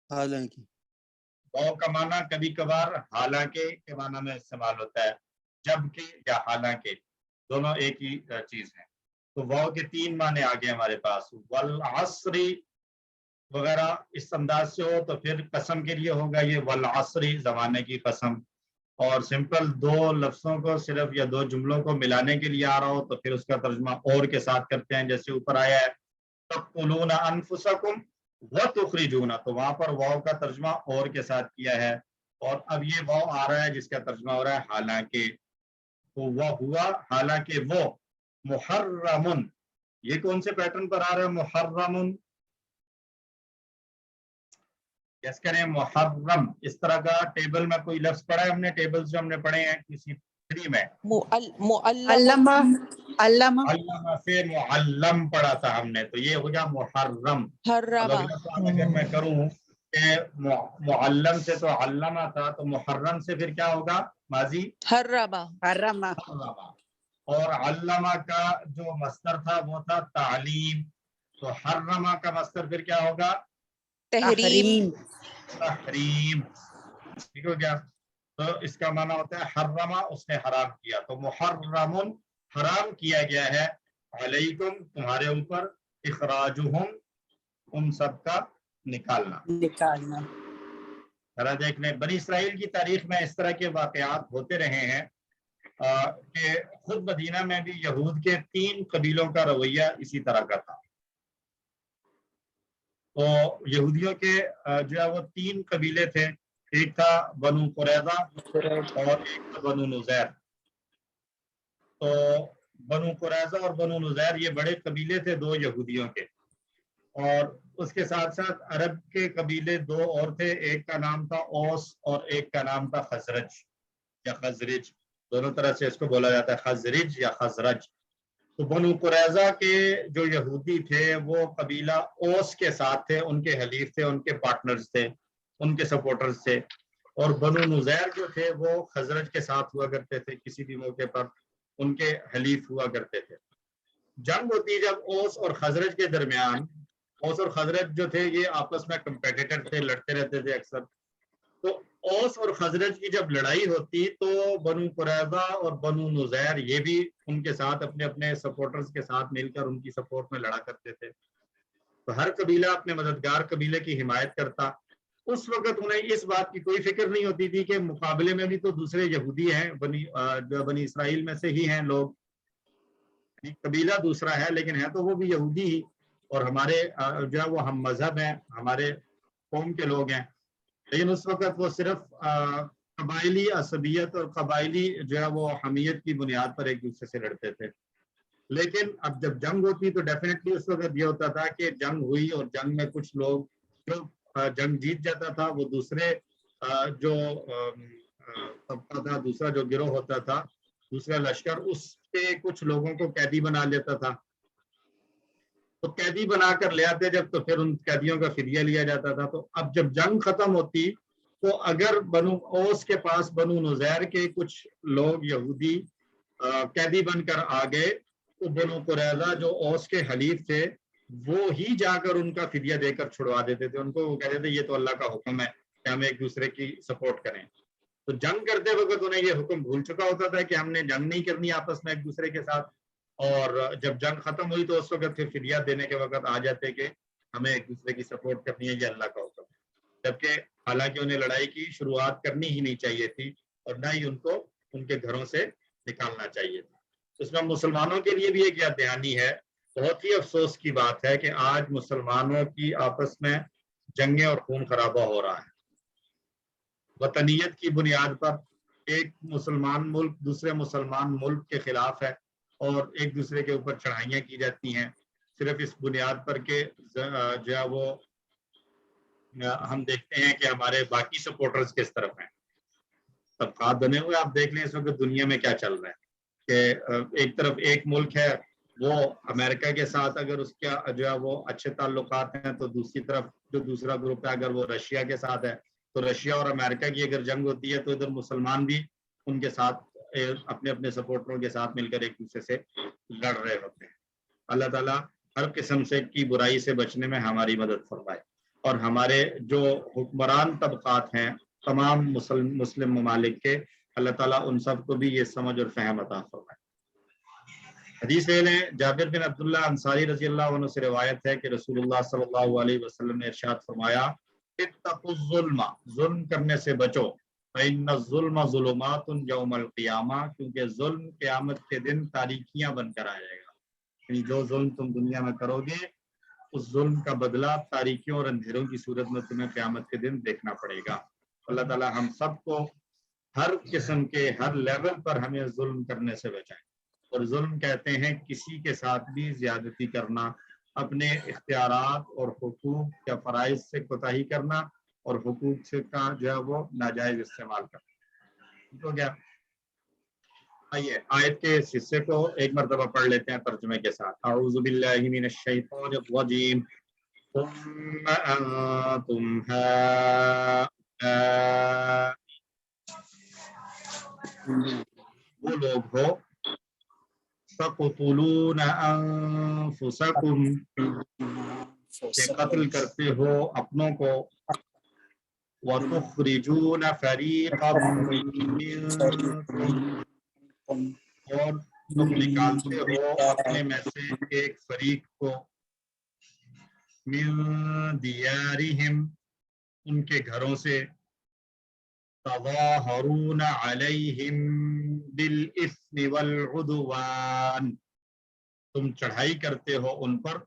حالانکہ. واو کا معنی کبھی کبھار حالانکہ کے معنی میں استعمال ہوتا ہے، جبکہ یا حالانکہ دونوں ایک ہی چیز ہیں. تو واو کے 3 معنی آگے ہمارے پاس، والعصر وغیرہ اس انداز سے ہو تو پھر قسم کے لیے ہوگا یہ والعصر، زمانے کی قسم. اور سمپل 2 لفظوں کو صرف یا 2 جملوں کو ملانے کے لیے آ رہا ہو تو پھر اس کا ترجمہ اور کے ساتھ کرتے ہیں، جیسے اوپر آیا ہے تقتلون انفسکم وتخرجون، تو وہاں پر واو کا ترجمہ اور کے ساتھ کیا ہے. اور اب یہ واو آ رہا ہے جس کا ترجمہ ہو رہا ہے حالانکہ، تو وہ ہوا حالانکہ وہ محرم، یہ کون سے پیٹرن پر آ رہا ہے محرم؟ یس کریں محرم. اس طرح کا ٹیبل میں کوئی لفظ پڑھا ہے ہم نے؟ ٹیبلز جو ہم نے پڑھے ہیں کسی 3 میں، علامہ، علامہ سے معلم پڑھا تھا ہم نے، تو یہ ہو گیا محرم. اب اگلا سوال اگر میں کروں کہ معلم سے تو علامہ تھا، تو محرم سے پھر کیا ہوگا؟ ماضی حرمہ. اور علامہ کا جو مصدر تھا وہ تھا تعلیم، تو حرمہ کا مصدر پھر کیا ہوگا؟ تحریم. تحریم. ٹھیک ہو گیا؟ تو اس کا معنی ہوتا ہے حرمہ، اس نے حرام کیا. تو محرم حرام کیا گیا ہے، علیکم تمہارے اوپر، اخراجہم ان سب کا نکالنا. ذرا دیکھ لیں بنی اسرائیل کی تاریخ میں اس طرح کے واقعات ہوتے رہے ہیں کہ خود مدینہ میں بھی یہود کے 3 قبیلوں کا رویہ اسی طرح کا تھا. تو یہودیوں کے جو ہے وہ 3 قبیلے تھے، ایک تھا بنو قریظہ اور ایک تھا بنو نذیر. تو بنو قریظہ اور بنو نذیر یہ بڑے قبیلے تھے 2 یہودیوں کے، اور اس کے ساتھ ساتھ عرب کے قبیلے 2 اور تھے، ایک کا نام تھا اوس اور ایک کا نام تھا خزرج یا خزرج، دونوں طرح سے اس کو بولا جاتا ہے خزرج یا خزرج. تو بنو قریظہ کے جو یہودی تھے وہ قبیلہ اوس کے ساتھ تھے، ان کے حلیف تھے، ان کے پارٹنرز تھے، ان کے سپورٹرز تھے. اور بنو نذیر جو تھے وہ خزرج کے ساتھ ہوا کرتے تھے، کسی بھی موقع پر ان کے حلیف ہوا کرتے تھے. جنگ ہوتی جب اوس اور خزرج کے درمیان، اوس اور خزرج جو تھے یہ آپس میں کمپیٹیٹر تھے، لڑتے رہتے تھے اکثر. تو اوس اور خزرج کی جب لڑائی ہوتی تو بنو قریظہ اور بنو نذیر یہ بھی ان کے ساتھ اپنے اپنے سپورٹرز کے ساتھ مل کر ان کی سپورٹ میں لڑا کرتے تھے. تو ہر قبیلہ اپنے مددگار قبیلے کی حمایت کرتا. اس وقت انہیں اس بات کی کوئی فکر نہیں ہوتی تھی کہ مقابلے میں بھی تو دوسرے یہودی ہیں، بنی اسرائیل میں سے ہی ہیں لوگ، قبیلہ دوسرا ہے لیکن ہے تو وہ بھی یہودی ہی، اور ہمارے جو ہے وہ ہم مذہب ہیں، ہمارے قوم کے لوگ ہیں. لیکن اس وقت وہ صرف قبائلی عصبیت اور قبائلی جو ہے وہ حمیت کی بنیاد پر ایک دوسرے سے لڑتے تھے. لیکن اب جب جنگ ہوتی تو ڈیفینیٹلی اس وقت یہ ہوتا تھا کہ جنگ ہوئی اور جنگ میں کچھ لوگ جو جنگ جیت جاتا تھا وہ دوسرے جو طبقہ تھا، دوسرا جو گروہ ہوتا تھا، دوسرا لشکر، اس کے کچھ لوگوں کو قیدی بنا لیتا تھا. تو قیدی بنا کر لے آتے جب تو پھر ان قیدیوں کا فدیہ لیا جاتا تھا. تو اب جب جنگ ختم ہوتی تو اگر بنو اوس کے پاس بنو نذیر کے کچھ لوگ یہودی قیدی بن کر آ گئے تو بنو قریظہ جو اوس کے حلیف تھے وہ ہی جا کر ان کا فدیہ دے کر چھڑوا دیتے تھے. ان کو وہ کہتے تھے یہ تو اللہ کا حکم ہے کہ ہم ایک دوسرے کی سپورٹ کریں. تو جنگ کرتے وقت انہیں یہ حکم بھول چکا ہوتا تھا کہ ہم نے جنگ نہیں کرنی آپس میں ایک دوسرے کے ساتھ، اور جب جنگ ختم ہوئی تو اس وقت پھر فدیہ دینے کے وقت آ جاتے کہ ہمیں ایک دوسرے کی سپورٹ کرنی ہے، یہ اللہ کا حکم ہے. جبکہ حالانکہ انہیں لڑائی کی شروعات کرنی ہی نہیں چاہیے تھی اور نہ ہی ان کو ان کے گھروں سے نکالنا چاہیے تھا. اس میں مسلمانوں کے لیے بھی ایک یاد دہانی ہے. بہت ہی افسوس کی بات ہے کہ آج مسلمانوں کی آپس میں جنگیں اور خون خرابہ ہو رہا ہے. وطنیت کی بنیاد پر ایک مسلمان ملک دوسرے مسلمان ملک کے خلاف ہے اور ایک دوسرے کے اوپر چڑھائیاں کی جاتی ہیں صرف اس بنیاد پر کہ جو ہے وہ ہم دیکھتے ہیں کہ ہمارے باقی سپورٹرز کس طرف ہیں. طبقات بنے ہوئے آپ دیکھ لیں اس وقت دنیا میں کیا چل رہا ہے کہ ایک طرف ایک ملک ہے وہ امریکہ کے ساتھ اگر اس کا جو ہے وہ اچھے تعلقات ہیں تو دوسری طرف جو دوسرا گروپ ہے اگر وہ رشیا کے ساتھ ہے تو رشیا اور امریکہ کی اگر جنگ ہوتی ہے تو ادھر مسلمان بھی ان کے ساتھ اپنے اپنے سپورٹروں کے ساتھ مل کر ایک دوسرے سے لڑ رہے ہوتے ہیں. اللہ تعالیٰ ہر قسم سے کی برائی سے بچنے میں ہماری مدد فرمائے اور ہمارے جو حکمران طبقات ہیں تمام مسلم ممالک کے اللہ تعالیٰ ان سب کو بھی یہ سمجھ اور فہم عطا فرمائے. حدیث لیں جابر بن عبداللہ انصاری رضی اللہ عنہ سے روایت ہے کہ رسول اللہ صلی اللہ علیہ وسلم نے ارشاد فرمایا اتقوا الظلم، ظلم کرنے سے بچو، فإن الظلم ظلمات یوم القیامہ، کیونکہ ظلم قیامت کے دن تاریکیاں بن کر آ جائے گا. یعنی جو ظلم تم دنیا میں کرو گے اس ظلم کا بدلہ تاریکیوں اور اندھیروں کی صورت میں تمہیں قیامت کے دن دیکھنا پڑے گا. اللہ تعالیٰ ہم سب کو ہر قسم کے ہر لیول پر ہمیں ظلم کرنے سے بچائیں. اور ظلم کہتے ہیں کسی کے ساتھ بھی زیادتی کرنا، اپنے اختیارات اور حقوق یا فرائض سے کوتاہی کرنا اور حقوق سے کا جو ہے وہ ناجائز استعمال کرنا. تو کیا آئیے آیت کے اس حصے کو ایک مرتبہ پڑھ لیتے ہیں ترجمے کے ساتھ. اعوذ باللہ من الشیطان الرجیم ثم انتم وہ لوگ ہو تقتلون انفسکم کہ قتل کرتے ہو اپنوں کو، وتخرجون فریقا منکم اور تم نکالتے ہو اپنے میں سے ایک فریق کو، من دیارہم ان کے گھروں سے، تظاہرون علیہم بالاثم والعدوان تم چڑھائی کرتے ہو ان پر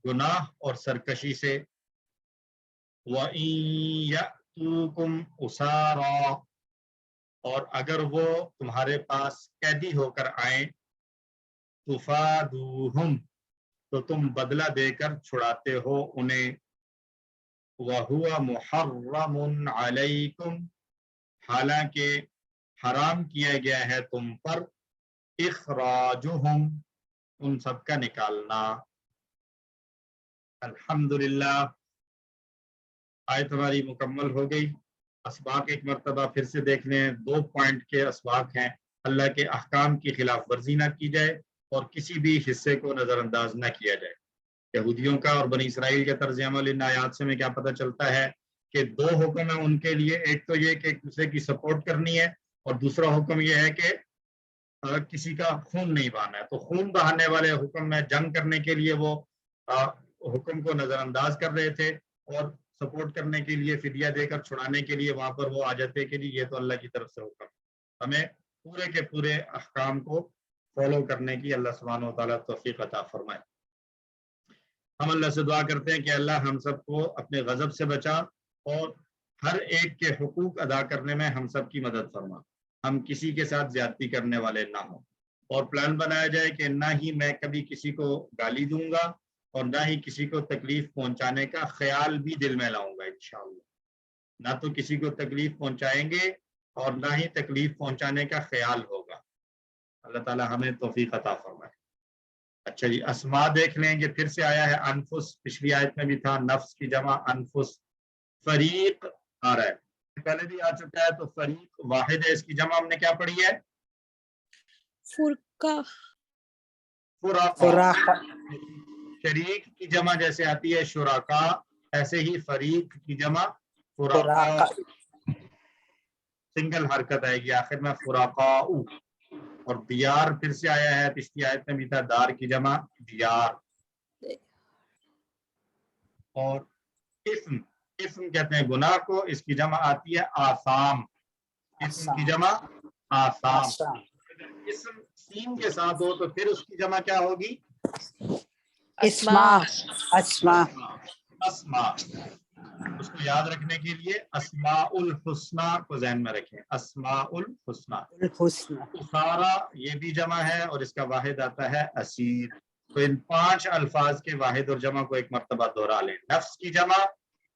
گناہ اور سرکشی سے، وَإِن يَأْتُوكُمْ أُسَارَىٰ اور اگر وہ تمہارے پاس قیدی ہو کر آئیں، تُفَادُوهُمْ تو تم بدلہ دے کر چھڑاتے ہو انہیں، وَهُوَ مُحَرَّمٌ عَلَيْكُمْ حالانکہ حرام کیا گیا ہے تم پر، اخراجہم ان سب کا نکالنا. الحمدللہ آیت ہماری مکمل ہو گئی. اسباق ایک مرتبہ پھر سے دیکھ لیں. 2 پوائنٹ کے اسباق ہیں. اللہ کے احکام کی خلاف ورزی نہ کی جائے اور کسی بھی حصے کو نظر انداز نہ کیا جائے. یہودیوں کا اور بنی اسرائیل کے طرز عمل ان آیات سے میں کیا پتہ چلتا ہے کہ 2 حکم ہیں ان کے لیے. ایک تو یہ کہ ایک دوسرے کی سپورٹ کرنی ہے اور دوسرا حکم یہ ہے کہ کسی کا خون نہیں بہانا ہے. تو خون بہانے والے حکم میں جنگ کرنے کے لیے وہ حکم کو نظر انداز کر رہے تھے اور سپورٹ کرنے کے لیے فدیہ دے کر چھڑانے کے لیے وہاں پر وہ آ جاتے کہ جی یہ تو اللہ کی طرف سے حکم. ہمیں پورے کے پورے احکام کو فالو کرنے کی اللہ سبحانہ و تعالیٰ توفیق عطا فرمائے. ہم اللہ سے دعا کرتے ہیں کہ اللہ ہم سب کو اپنے غضب سے بچا اور ہر ایک کے حقوق ادا کرنے میں ہم سب کی مدد فرما. ہم کسی کے ساتھ زیادتی کرنے والے نہ ہوں اور پلان بنایا جائے کہ نہ ہی میں کبھی کسی کو گالی دوں گا اور نہ ہی کسی کو تکلیف پہنچانے کا خیال بھی دل میں لاؤں گا انشاءاللہ. نہ تو کسی کو تکلیف پہنچائیں گے اور نہ ہی تکلیف پہنچانے کا خیال ہوگا. اللہ تعالی ہمیں توفیق عطا فرمائے. اچھا جی اسماء دیکھ لیں گے. پھر سے آیا ہے انفس. پچھلی آیت میں بھی تھا نفس کی جمع انفس. فریق آ رہا ہے, پہلے بھی آ چکا ہے. تو فریق واحد ہے, اس کی جمع ہم نے کیا پڑھی ہے؟ فرقہ. فراقہ. شریک کی جمع جیسے آتی ہے شرکا, ایسے ہی فریق کی جمع فراقہ. سنگل حرکت آئے گی آخر میں فراقا. اور دیار پھر سے آیا ہے, پچھلی آیت میں بھی تھا دار کی جمع دیار. اور اسم, اسم کہتے ہیں گناہ کو, اس کی جمع آتی ہے آثام. اسم کی جمع آثام. اسم سین کے ساتھ ہو تو پھر اس کی جمع کیا ہوگی؟ اسماء. اسماء. اسماء. اس کو یاد رکھنے کے لیے اسماء الحسنہ کو ذہن میں رکھیں. اسماء الحسنہ. اسارا یہ بھی جمع ہے اور اس کا واحد آتا ہے اسیر. تو ان 5 الفاظ کے واحد اور جمع کو ایک مرتبہ دہرا لیں. نفس کی جمع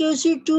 QC 2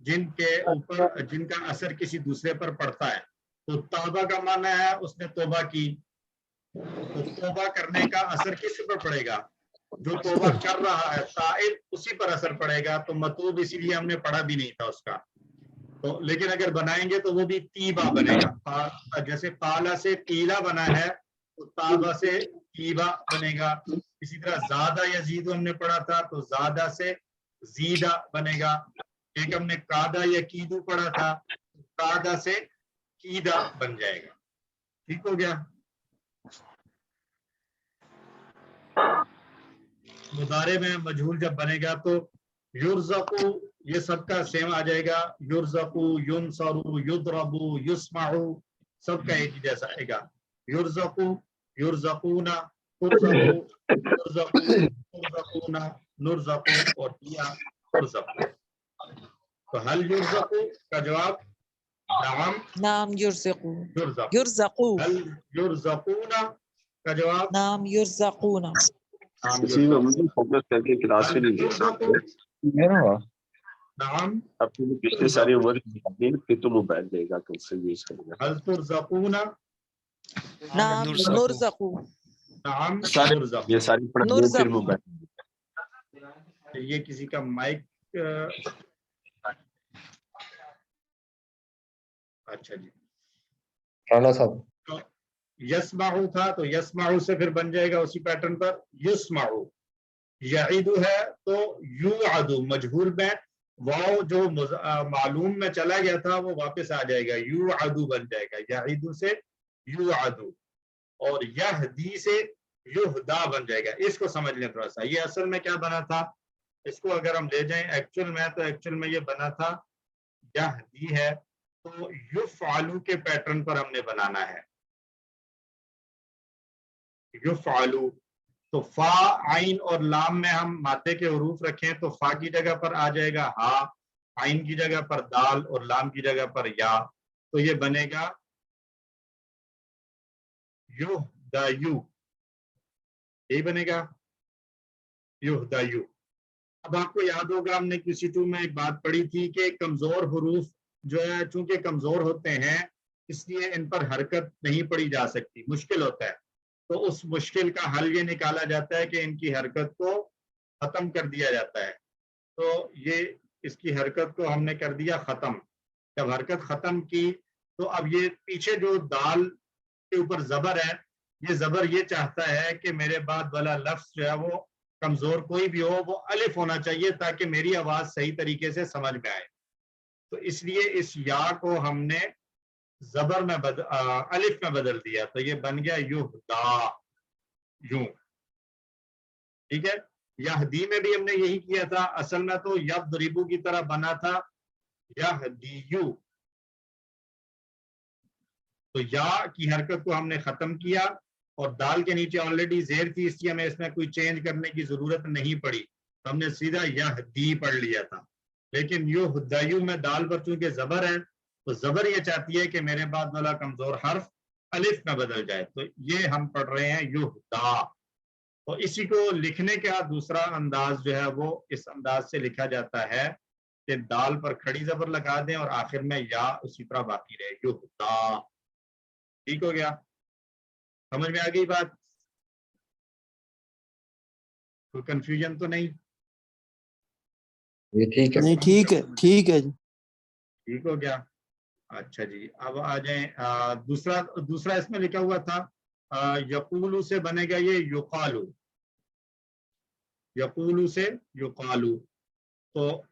جن کے اوپر جن کا اثر کسی دوسرے پر پڑتا ہے. تو توبہ کا معنی ہے اس نے توبہ کی. تو توبہ کرنے کا اثر کس پر پڑے گا؟ جو توبہ کر رہا ہے تائب اسی پر اثر پڑے گا. تو مطلوب اسی لیے ہم نے پڑھا بھی نہیں تھا اس کا. تو لیکن اگر بنائیں گے تو وہ بھی تیبہ بنے گا. جیسے قالا سے قیلا بنا ہے تو تابہ سے تیبہ بنے گا. اسی طرح زادہ یزید ہم نے پڑھا تھا تو زادہ سے زیدہ بنے گا. ایک ہم نے قادہ یا کیدو پڑھا تھا قادہ سے کیدہ بن جائے گا. ٹھیک ہو گیا. مضارع میں مجہول جب بنے گا تو یرزقو یہ سب کا سیم آ جائے گا. یرزقو، ینصرو، یضربو، یسمعو سب کا ایک ہی جیسا آئے گا. یرزقو، یرزقونا، ترزقو، ترزقو، ترزقونا، نرزقو اور یا ترزقو. تو حل یرزقو کا جواب نعم نعم یرزقو. یرزقو. یرزقو. حل یرزقونا کا جواب نعم یرزقون. نعم اسی میں مجھے فوکس کر کے کلاس میں نہیں دیکھ سکتے. نعم اپنی پچھلے ساری عمر پھر تو موبائل دے گا کل سے یوز کرے گا. حل ترزقونا نعم نرزقو. نعم یہ ساری پڑھائی پھر موبائل. یہ کسی کا مائک اچھا جی رانا صاحب یسمعو تھا تو یسمعو سے پھر بن جائے گا اسی پیٹرن پر یسمعو. یعیدو ہے تو یوعدو مجہول میں واو جو معلوم میں چلا گیا تھا وہ واپس آ جائے گا یوعدو بن جائے گا. یعیدو سے یوعدو اور یہدی سے یہدا بن جائے گا. اس کو سمجھ لیں تھوڑا سا. یہ اصل میں کیا بنا تھا اس کو اگر ہم لے جائیں ایکچوئل میں تو ایکچوئل میں یہ بنا تھا یہدی ہے تو یفعلو کے پیٹرن پر ہم نے بنانا ہے. یفعلو تو فا عین اور لام میں ہم مادے کے حروف رکھیں تو فا کی جگہ پر آ جائے گا ہا، عین کی جگہ پر دال اور لام کی جگہ پر یا. تو یہ بنے گا یہدایو. یہی بنے گا یہدایو. اب آپ کو یاد ہوگا ہم نے کسی ٹو میں ایک بات پڑھی تھی کہ کمزور حروف جو ہے چونکہ کمزور ہوتے ہیں اس لیے ان پر حرکت نہیں پڑی جا سکتی، مشکل ہوتا ہے. تو اس مشکل کا حل یہ نکالا جاتا ہے کہ ان کی حرکت کو ختم کر دیا جاتا ہے. تو یہ اس کی حرکت کو ہم نے کر دیا ختم. جب حرکت ختم کی تو اب یہ پیچھے جو دال کے اوپر زبر ہے یہ زبر یہ چاہتا ہے کہ میرے بعد والا لفظ جو ہے وہ کمزور کوئی بھی ہو وہ الف ہونا چاہیے تاکہ میری آواز صحیح طریقے سے سمجھ میں آئے. تو اس لیے اس یا کو ہم نے زبر میں الف میں بدل دیا تو یہ بن گیا یہدا یوں. ٹھیک ہے. یہدی میں بھی ہم نے یہی کیا تھا. اصل میں تو یضربو کی طرح بنا تھا یہدیو. تو یا کی حرکت کو ہم نے ختم کیا اور دال کے نیچے آلریڈی زیر تھی اس لیے ہمیں اس میں کوئی چینج کرنے کی ضرورت نہیں پڑی. ہم نے سیدھا یہدی پڑھ لیا تھا. لیکن یہدیو میں دال پر چونکہ زبر ہے تو زبر یہ چاہتی ہے کہ میرے بعد والا کمزور حرف الف میں بدل جائے. تو یہ ہم پڑھ رہے ہیں یہدا. اور اسی کو لکھنے کا دوسرا انداز جو ہے وہ اس انداز سے لکھا جاتا ہے کہ دال پر کھڑی زبر لگا دیں اور آخر میں یا اسی طرح باقی رہے یہدا. ٹھیک ہو گیا. سمجھ میں آ گئی بات؟ کوئی کنفیوژن تو نہیں؟ ٹھیک ہے. نہیں ٹھیک ہے ٹھیک ہے جی ٹھیک ہو گیا. اچھا جی اب آ جائیں دوسرا اس میں لکھا ہوا تھا یقولو سے بنے گا یہ یقالو. یقولو سے یقالو. تو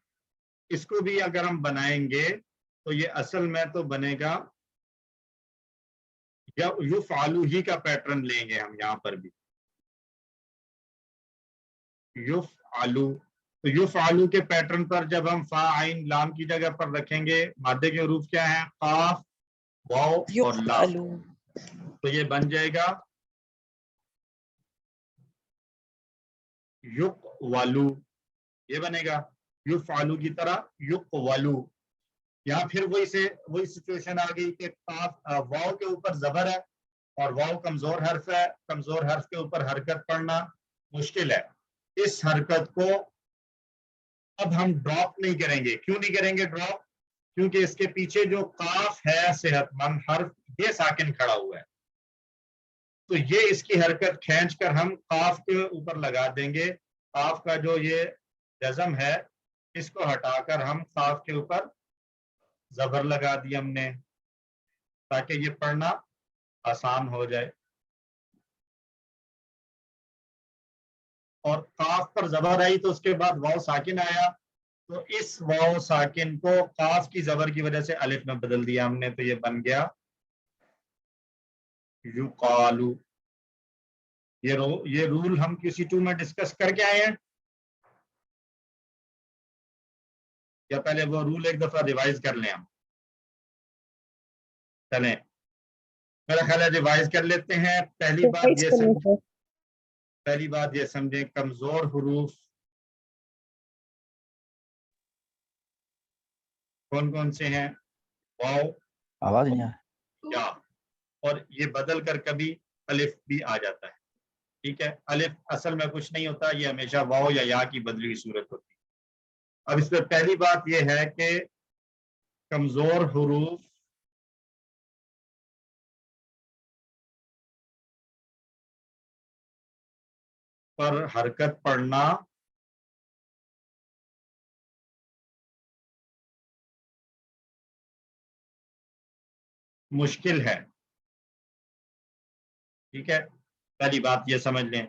اس کو بھی اگر ہم بنائیں گے تو یہ اصل میں تو بنے گا یفعلو ہی کا پیٹرن لیں گے ہم یہاں پر بھی. یفعلو تو یفعلو کے پیٹرن پر جب ہم فا عین لام کی جگہ پر رکھیں گے مادے کے حروف کیا ہیں قاف واو اور لام. تو یہ بن جائے گا یقولو. یہ بنے گا یفعلو کی طرح یقولو. یا پھر وہی سچویشن آ گئی کہ واو کے اوپر زبر ہے اور واو کمزور حرف ہے. کمزور حرف کے اوپر حرکت پڑھنا مشکل ہے. اس حرکت کو اب ہم ڈراپ نہیں کریں گے. کیوں نہیں کریں گے ڈراپ؟ کیونکہ اس کے پیچھے جو قاف ہے صحت مند حرف یہ ساکن کھڑا ہوا ہے, تو یہ اس کی حرکت کھینچ کر ہم قاف کے اوپر لگا دیں گے. قاف کا جو یہ جزم ہے اس کو ہٹا کر ہم قاف کے اوپر زبر لگا دیا ہم نے تاکہ یہ پڑھنا آسان ہو جائے. اور قاف پر زبر آئی تو اس کے بعد واو ساکن آیا, تو اس واو ساکن کو قاف کی زبر کی وجہ سے الف میں بدل دیا ہم نے, تو یہ بن گیا یقالو. یہ رول ہم کسی 2 میں ڈسکس کر کے آئے ہیں یا پہلے وہ رول ایک دفعہ ریوائز کر لیں ہم؟ چلیں میرا خیال ہے ریوائز کر لیتے ہیں. پہلی بات یہ سمجھیں کمزور حروف کون کون سے ہیں؟ واو, آواز نہیں آ رہی. یا, اور یہ بدل کر کبھی الف بھی آ جاتا ہے. ٹھیک ہے, الف اصل میں کچھ نہیں ہوتا, یہ ہمیشہ واو یا یا کی بدلی ہوئی صورت ہوتی ہے. اب اس میں پہلی بات یہ ہے کہ کمزور حروف پر حرکت پڑھنا مشکل ہے. ٹھیک ہے, پہلی بات یہ سمجھ لیں.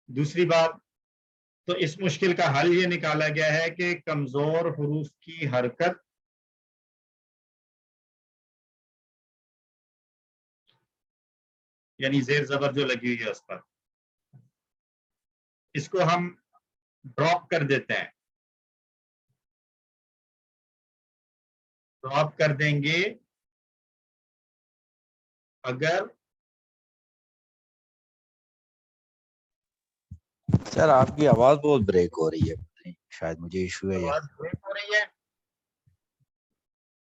دوسری بات, تو اس مشکل کا حل یہ نکالا گیا ہے کہ کمزور حروف کی حرکت یعنی زیر زبر جو لگی ہوئی ہے اس پر, اس کو ہم ڈراپ کر دیتے ہیں. ڈراپ کر دیں گے اگر سر آپ کی آواز بہت بریک ہو رہی ہے, شاید مجھے ایشو ہے. آواز بریک ہو رہی ہے؟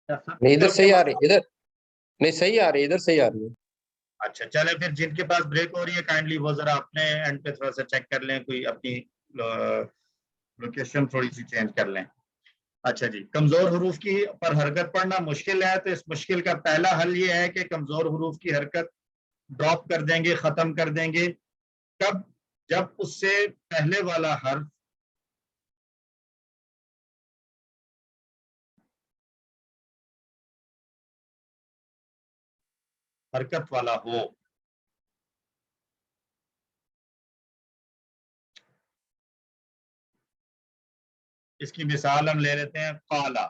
نہیں ادھر صحیح آ رہی ہے, ادھر نہیں صحیح آ رہی ہے, ادھر صحیح آ رہی ہے. اچھا چلے پھر جن کے پاس بریک ہو رہی ہے کائنڈلی وہ ذرا اپنے اینڈ پہ تھوڑا سا چیک کر لیں, کوئی اپنی لوکیشن تھوڑی سی چینج کر لیں. اچھا جی, کمزور حروف کی پر حرکت پڑھنا مشکل ہے, تو اس مشکل کا پہلا حل یہ ہے کہ کمزور حروف کی حرکت ڈراپ کر دیں گے, ختم کر دیں گے. کب؟ جب اس سے پہلے والا حرف حرکت والا ہو. اس کی مثال ہم لے لیتے ہیں قالا,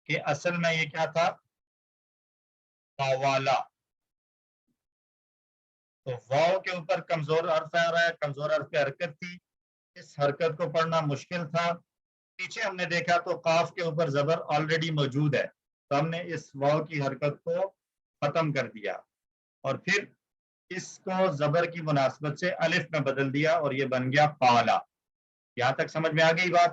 کہ اصل میں یہ کیا تھا؟ قوالا. تو واو کے اوپر کمزور حرف آ رہا ہے, کمزور حرف کی حرکت تھی, اس حرکت کو پڑھنا مشکل تھا. پیچھے ہم نے دیکھا تو قاف کے اوپر زبر آلریڈی موجود ہے, تو ہم نے اس واو کی حرکت کو ختم کر دیا اور پھر اس کو زبر کی مناسبت سے الف میں بدل دیا اور یہ بن گیا قالا. یہاں تک سمجھ میں آ گئی بات؟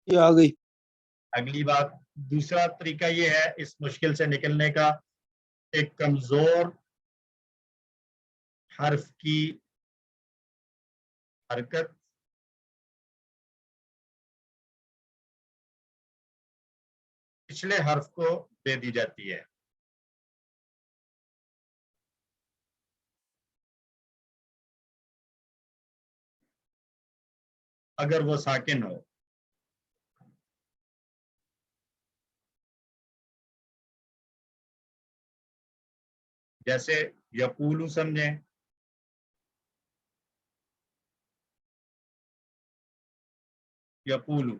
یہ آ گئی. اگلی بات, دوسرا طریقہ یہ ہے اس مشکل سے نکلنے کا, ایک کمزور حرف کی حرکت پچھلے حرف کو دے دی جاتی ہے. اگر وہ ساکن ہو. جیسے یقولو سمجھیں, یقولو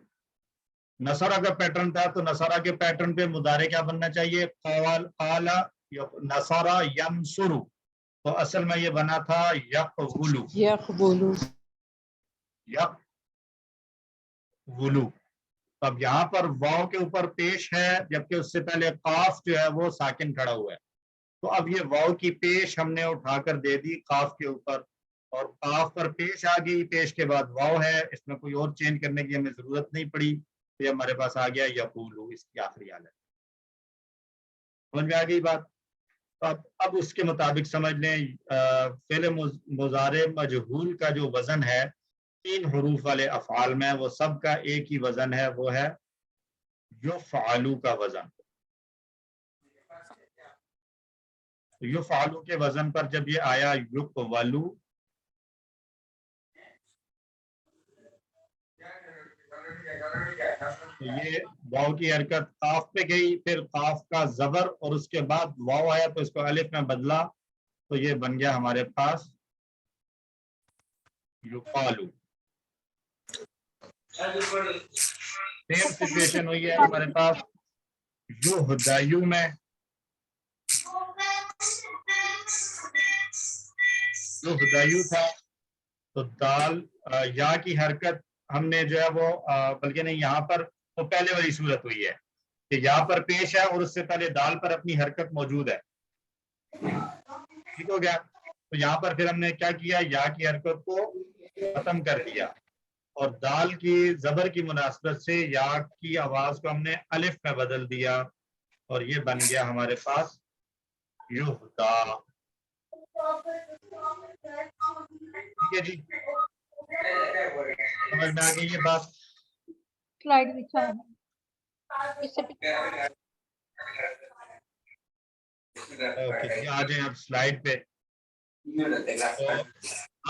نصرہ کا پیٹرن تھا, تو نصرہ کے پیٹرن پہ مضارع کیا بننا چاہیے؟ قال نصرہ ینصرو, تو اصل میں یہ بنا تھا یقبلو. یقبلو. یقبلو. اب یہاں پر واو کے اوپر پیش ہے, جبکہ اس سے پہلے قاف جو ہے وہ ساکن کھڑا ہوا ہے, تو اب یہ واو کی پیش ہم نے اٹھا کر دے دی قاف کے اوپر, اور قاف پر پیش آ گئی, پیش کے بعد واو ہے, اس میں کوئی اور چینج کرنے کی ہمیں ضرورت نہیں پڑی, تو یہ ہمارے پاس آ گیا یقولو, اس کی آخری حالت. سمجھ میں آ گئی بات؟ اب اس کے مطابق سمجھ لیں فعل مضارع مجہول کا جو وزن ہے 3 حروف والے افعال میں، وہ سب کا ایک ہی وزن ہے، وہ ہے یفعلو کا وزن. یفعلو کے وزن پر جب یہ آیا یقولو، تو یہ واو کی حرکت قاف پہ گئی، پھر قاف کا زبر اور اس کے بعد واو آیا تو اس کو الف میں بدلا، تو یہ بن گیا ہمارے پاس یقالو. سیم سچویشن ہوئی ہے ہمارے پاس یہدیو میں. یہدیو تھا تو دال یا کی حرکت ہم نے جو ہے وہ بلکہ نہیں، یہاں پر وہ پہلے والی صورت ہوئی ہے کہ یا پر پیش ہے اور اس سے پہلے دال پر اپنی حرکت موجود ہے. ٹھیک ہو گیا. تو یہاں پر پھر ہم نے کیا کیا، یا کی حرکت کو ختم کر دیا اور دال کی زبر کی مناسبت سے یا کی آواز کو ہم نے الف میں بدل دیا اور یہ بن گیا ہمارے پاس یہدا. ٹھیک ہے جی، سمجھ میں آ گئی یہ بات؟ سلائیڈ بچھا اوکے جی، آ جائیں اب سلائیڈ پہ. تو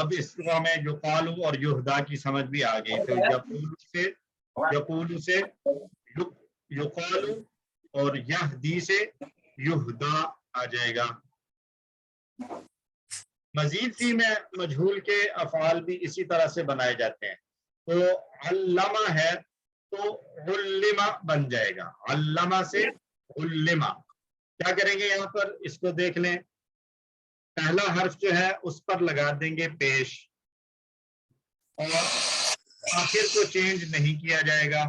اب اس کو ہمیں یقالو اور یہدا کی سمجھ بھی آ گئی. تو یقولو سے یقالو اور یہدی سے یہدا آ جائے گا. مزید فی میں مجہول کے افعال بھی اسی طرح سے بنائے جاتے ہیں. تو علمہ ہے تو علمہ بن جائے گا. علمہ سے علمہ. کیا کریں گے یہاں پر، اس کو دیکھ لیں. پہلا حرف جو ہے اس پر لگا دیں گے پیش اور آخر کو چینج نہیں کیا جائے گا،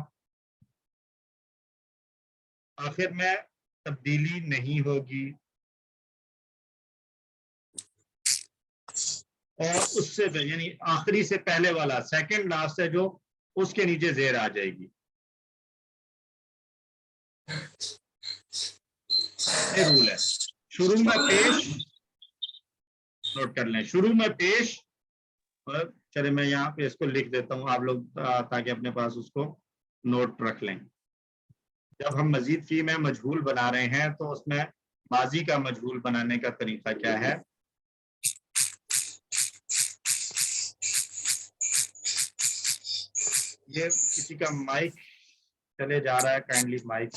آخر میں تبدیلی نہیں ہوگی، اور اس سے یعنی آخری سے پہلے والا سیکنڈ لاسٹ ہے جو، اس کے نیچے زیر آ جائے گی. یہ رول ہے. شروع میں پیش، نوٹ کر لیں، شروع میں پیش. چلے میں یہاں پہ اس کو لکھ دیتا ہوں آپ لوگ تاکہ اپنے پاس اس کو نوٹ رکھ لیں. جب ہم مزید فی میں مجہول بنا رہے ہیں تو اس میں ماضی کا مجہول بنانے کا طریقہ کیا ہے. یہ کسی کا مائک چلے جا رہا ہے، کائنڈلی مائک.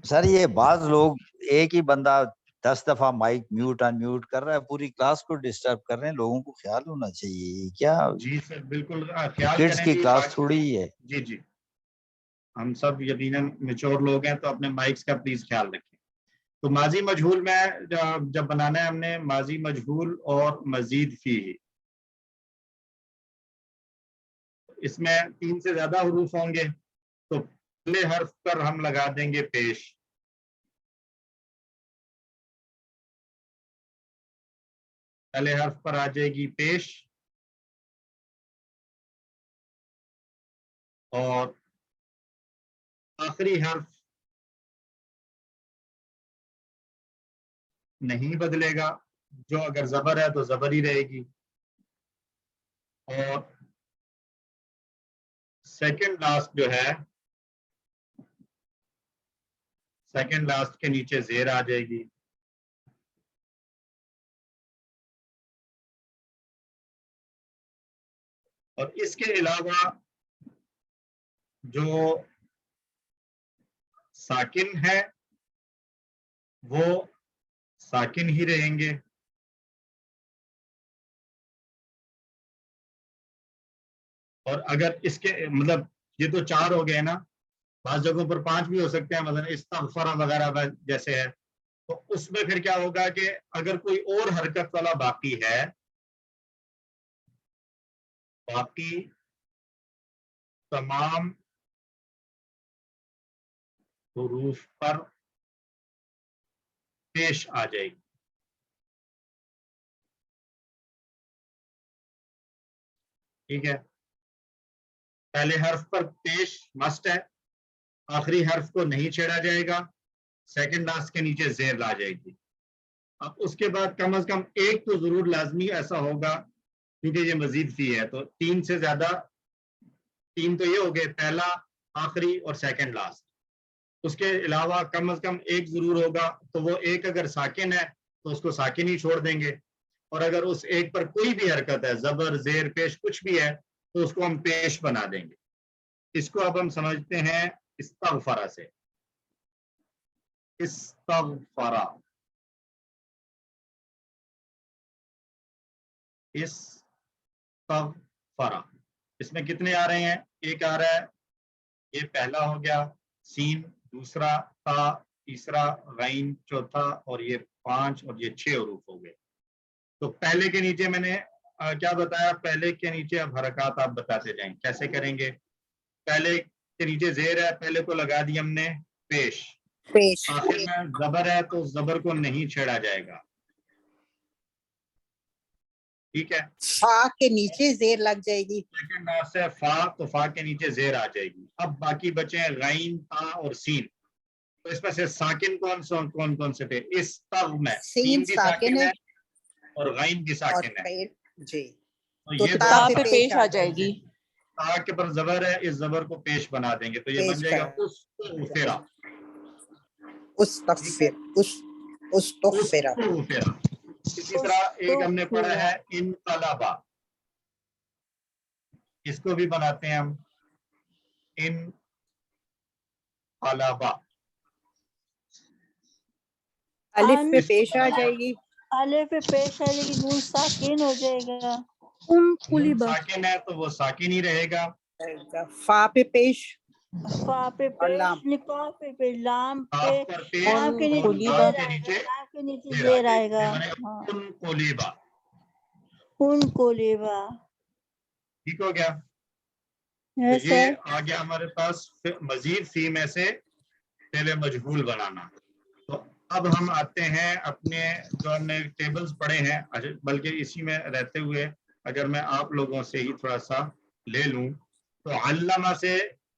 سر یہ بعض لوگ ایک ہی بندہ 10 دفعہ مائک میوٹ ان میوٹ کر رہا ہے، پوری کلاس کو ڈسٹرب کر رہے ہیں. لوگوں کو خیال ہونا چاہیے. کیا جی سر بالکل خیال کڈس کریں کی جی. کلاس تھوڑی ہے. جی جی، ہم سب یقیناً میچور لوگ ہیں تو اپنے مائکس کا پلیز خیال رکھیں. تو ماضی مجہول میں جب بنانا ہے ہم نے ماضی مجہول اور مزید فی، اس میں 3 سے زیادہ حروف ہوں گے تو پہلے حرف پر ہم لگا دیں گے پیش. پہلے حرف پر آ جائے گی پیش اور آخری حرف نہیں بدلے گا، جو اگر زبر ہے تو زبر ہی رہے گی، اور سیکنڈ لاسٹ جو ہے سیکنڈ لاسٹ کے نیچے زیر آ جائے گی. اور اس کے علاوہ جو ساکن ہے وہ ساکن ہی رہیں گے، اور اگر اس کے مطلب یہ تو 4 ہو گئے نا، بعض جگہوں پر 5 بھی ہو سکتے ہیں، مثلا استغفر وغیرہ جیسے ہے، تو اس میں پھر کیا ہوگا کہ اگر کوئی اور حرکت والا باقی ہے، باقی تمام حروف پر پیش آ جائے گی. ٹھیک ہے، پہلے حرف پر پیش مسٹ ہے، آخری حرف کو نہیں چھیڑا جائے گا، سیکنڈ لاسٹ کے نیچے زیر لا جائے گی. اب اس کے بعد کم از کم ایک تو ضرور لازمی ایسا ہوگا کیونکہ یہ مزید فی ہے تو 3 سے زیادہ، 3 تو یہ ہو گئے، پہلا، آخری اور سیکنڈ لاسٹ. اس کے علاوہ کم از کم ایک ضرور ہوگا، تو وہ ایک اگر ساکن ہے تو اس کو ساکن ہی چھوڑ دیں گے، اور اگر اس ایک پر کوئی بھی حرکت ہے، زبر، زیر، پیش کچھ بھی ہے تو اس کو ہم پیش بنا دیں گے. اس کو اب ہم سمجھتے ہیں استغفرہ سے. استغفرہ، استغفرہ، اس میں کتنے آ رہے ہیں؟ ایک آ رہا ہے، یہ پہلا ہو گیا، سین دوسرا، تا تیسرا، غین چوتھا، اور یہ 5 اور یہ 6 حروف ہو گئے. تو پہلے کے نیچے میں نے کیا بتایا؟ پہلے کے نیچے اب حرکات آپ بتاتے جائیں کیسے کریں گے. پہلے کے نیچے زیر ہے، پہلے کو لگا دی ہم نے پیش. آخر میں زبر ہے تو زبر کو نہیں چھیڑا جائے گا. ٹھیک ہے، فا کے نیچے زیر لگ جائے گی. سیکنڈ لاسٹ ہے فا، تو فا کے نیچے زیر آ جائے گی. اب باقی بچے ہیں غین، تا اور سین. تو اس میں سے ساکن کون سے تھے؟ اس تغ میں سین بھی ساکن ہے اور غین بھی ساکن ہے. جی، تو یہ تا پہ پیش آ جائے گی. تا کے پر زبر ہے، اس زبر کو پیش بنا دیں گے تو یہ بن جائے گا استغفرہ. استغفرہ. اسی طرح ایک ہم نے پڑھا ہے انقلبا، اس کو بھی بناتے ہیں ہم انقلبا. الف پہ پیش آ جائے گی. الف پہ پیش آ جائے گی، نون ساکن ہو جائے گا. نون ساکن ہے تو وہ ساکن ہی رہے گا. فا پہ پیش، فا پہ پیش، نکاح پہ پیش، لام پہ پر پیش لام کے نیچے اور زیر لام کے آئے نیچے گا، لام کے نیچے زیر آئے گا. انقلبا. ان کو لیوا. ٹھیک ہو گیا. یہ آ گیا ہمارے پاس مزید فی میں سے پہلے مجہول بنانا. تو اب ہم آتے ہیں اپنے جو ہم نے ٹیبلز پڑھے ہیں، بلکہ اسی میں رہتے ہوئے اگر میں آپ لوگوں سے ہی تھوڑا سا لے لوں تو علامہ سے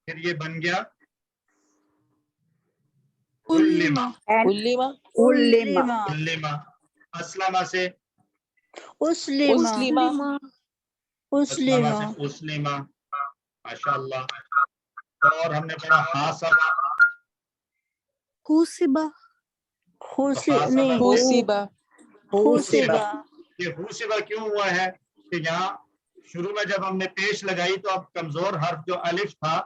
پھر یہ بن گیا علمہ. علمہ. اسلمہ سے اسلمہ. اسلمہ سے اسلمہ. ماشاء اللہ. اور ہم نے پڑھا حاسبہ. حوسبہ. یہ حوسبہ کیوں ہوا ہے کہ یہاں شروع میں جب ہم نے پیش لگائی تو اب کمزور حرف جو الف تھا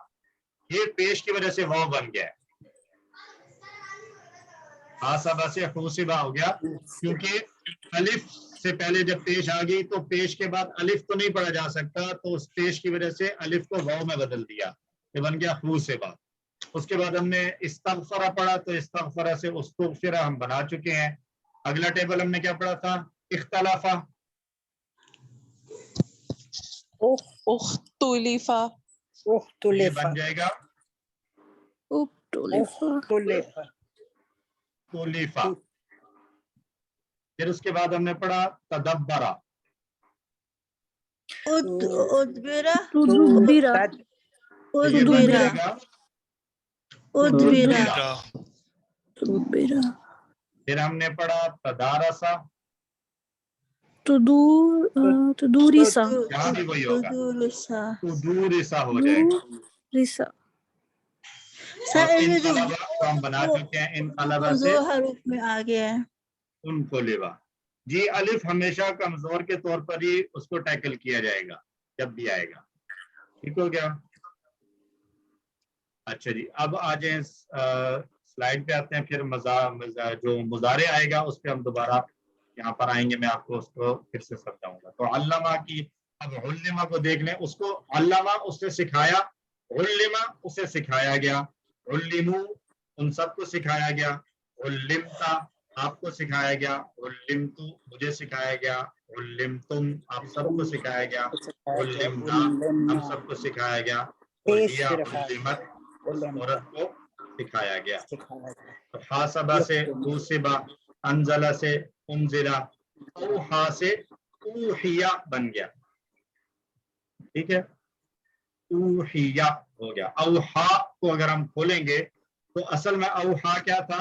یہ پیش کی وجہ سے واو بن گیا. حاسبہ سے حوسبہ ہو گیا کیونکہ الف سے پہلے جب پیش آ گئی تو پیش کے بعد الف تو نہیں پڑھا جا سکتا، تو اس پیش کی وجہ سے الف کو واو میں بدل دیا، یہ بن گیا حوسبہ. اس کے بعد ہم نے استغفرہ پڑھا تو استغفرہ سے استغفرہ ہم بنا چکے ہیں. اگلا ٹیبل ہم نے کیا پڑھا تھا؟ اختلافہ. اختلافہ. یہ بن جائے گا اختلافہ. پھر اس کے بعد ہم نے پڑھا تدبرہ. ادبرہ. پھر ہم نے پڑھا تدارسہ. تدوریسا. یہاں بھی وہی ہوگا، تدورسا ہو جائے گا. اور انقلبہ کو ہم بنا چکے ہیں، انقلبہ سے حروف میں آ گیا ہے انقلبہ. جی الف ہمیشہ کمزور کے طور پر ہی اس کو ٹیکل کیا جائے گا جب بھی آئے گا. ٹھیک ہو گیا. اچھا جی، اب آ جائیں سلائڈ پہ آتے ہیں. پھر جو مضارع آئے گا اس پہ ہم دوبارہ یہاں پر آئیں گے، میں آپ کو اس کو پھر سے سمجھاؤں گا. تو علامہ کی اب علمہ کو دیکھ لیں. اس کو علامہ اس نے سکھایا، علمہ اسے سکھایا گیا، علمو ان سب کو سکھایا گیا، علمتا آپ کو سکھایا گیا، علمتو مجھے سکھایا گیا، علمتم آپ سب کو سکھایا گیا، علمنا ہم سب کو سکھایا گیا، اور ہیا علمت اس عورت کو سکھایا گیا. تو حاسبہ سے حوسبہ، انزلہ سے انزلہ، اوحا سے اوحیا بن گیا. ٹھیک ہے، اوحیا ہو گیا. اوحا کو اگر ہم کھولیں گے تو اصل میں اوحا کیا تھا؟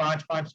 5-5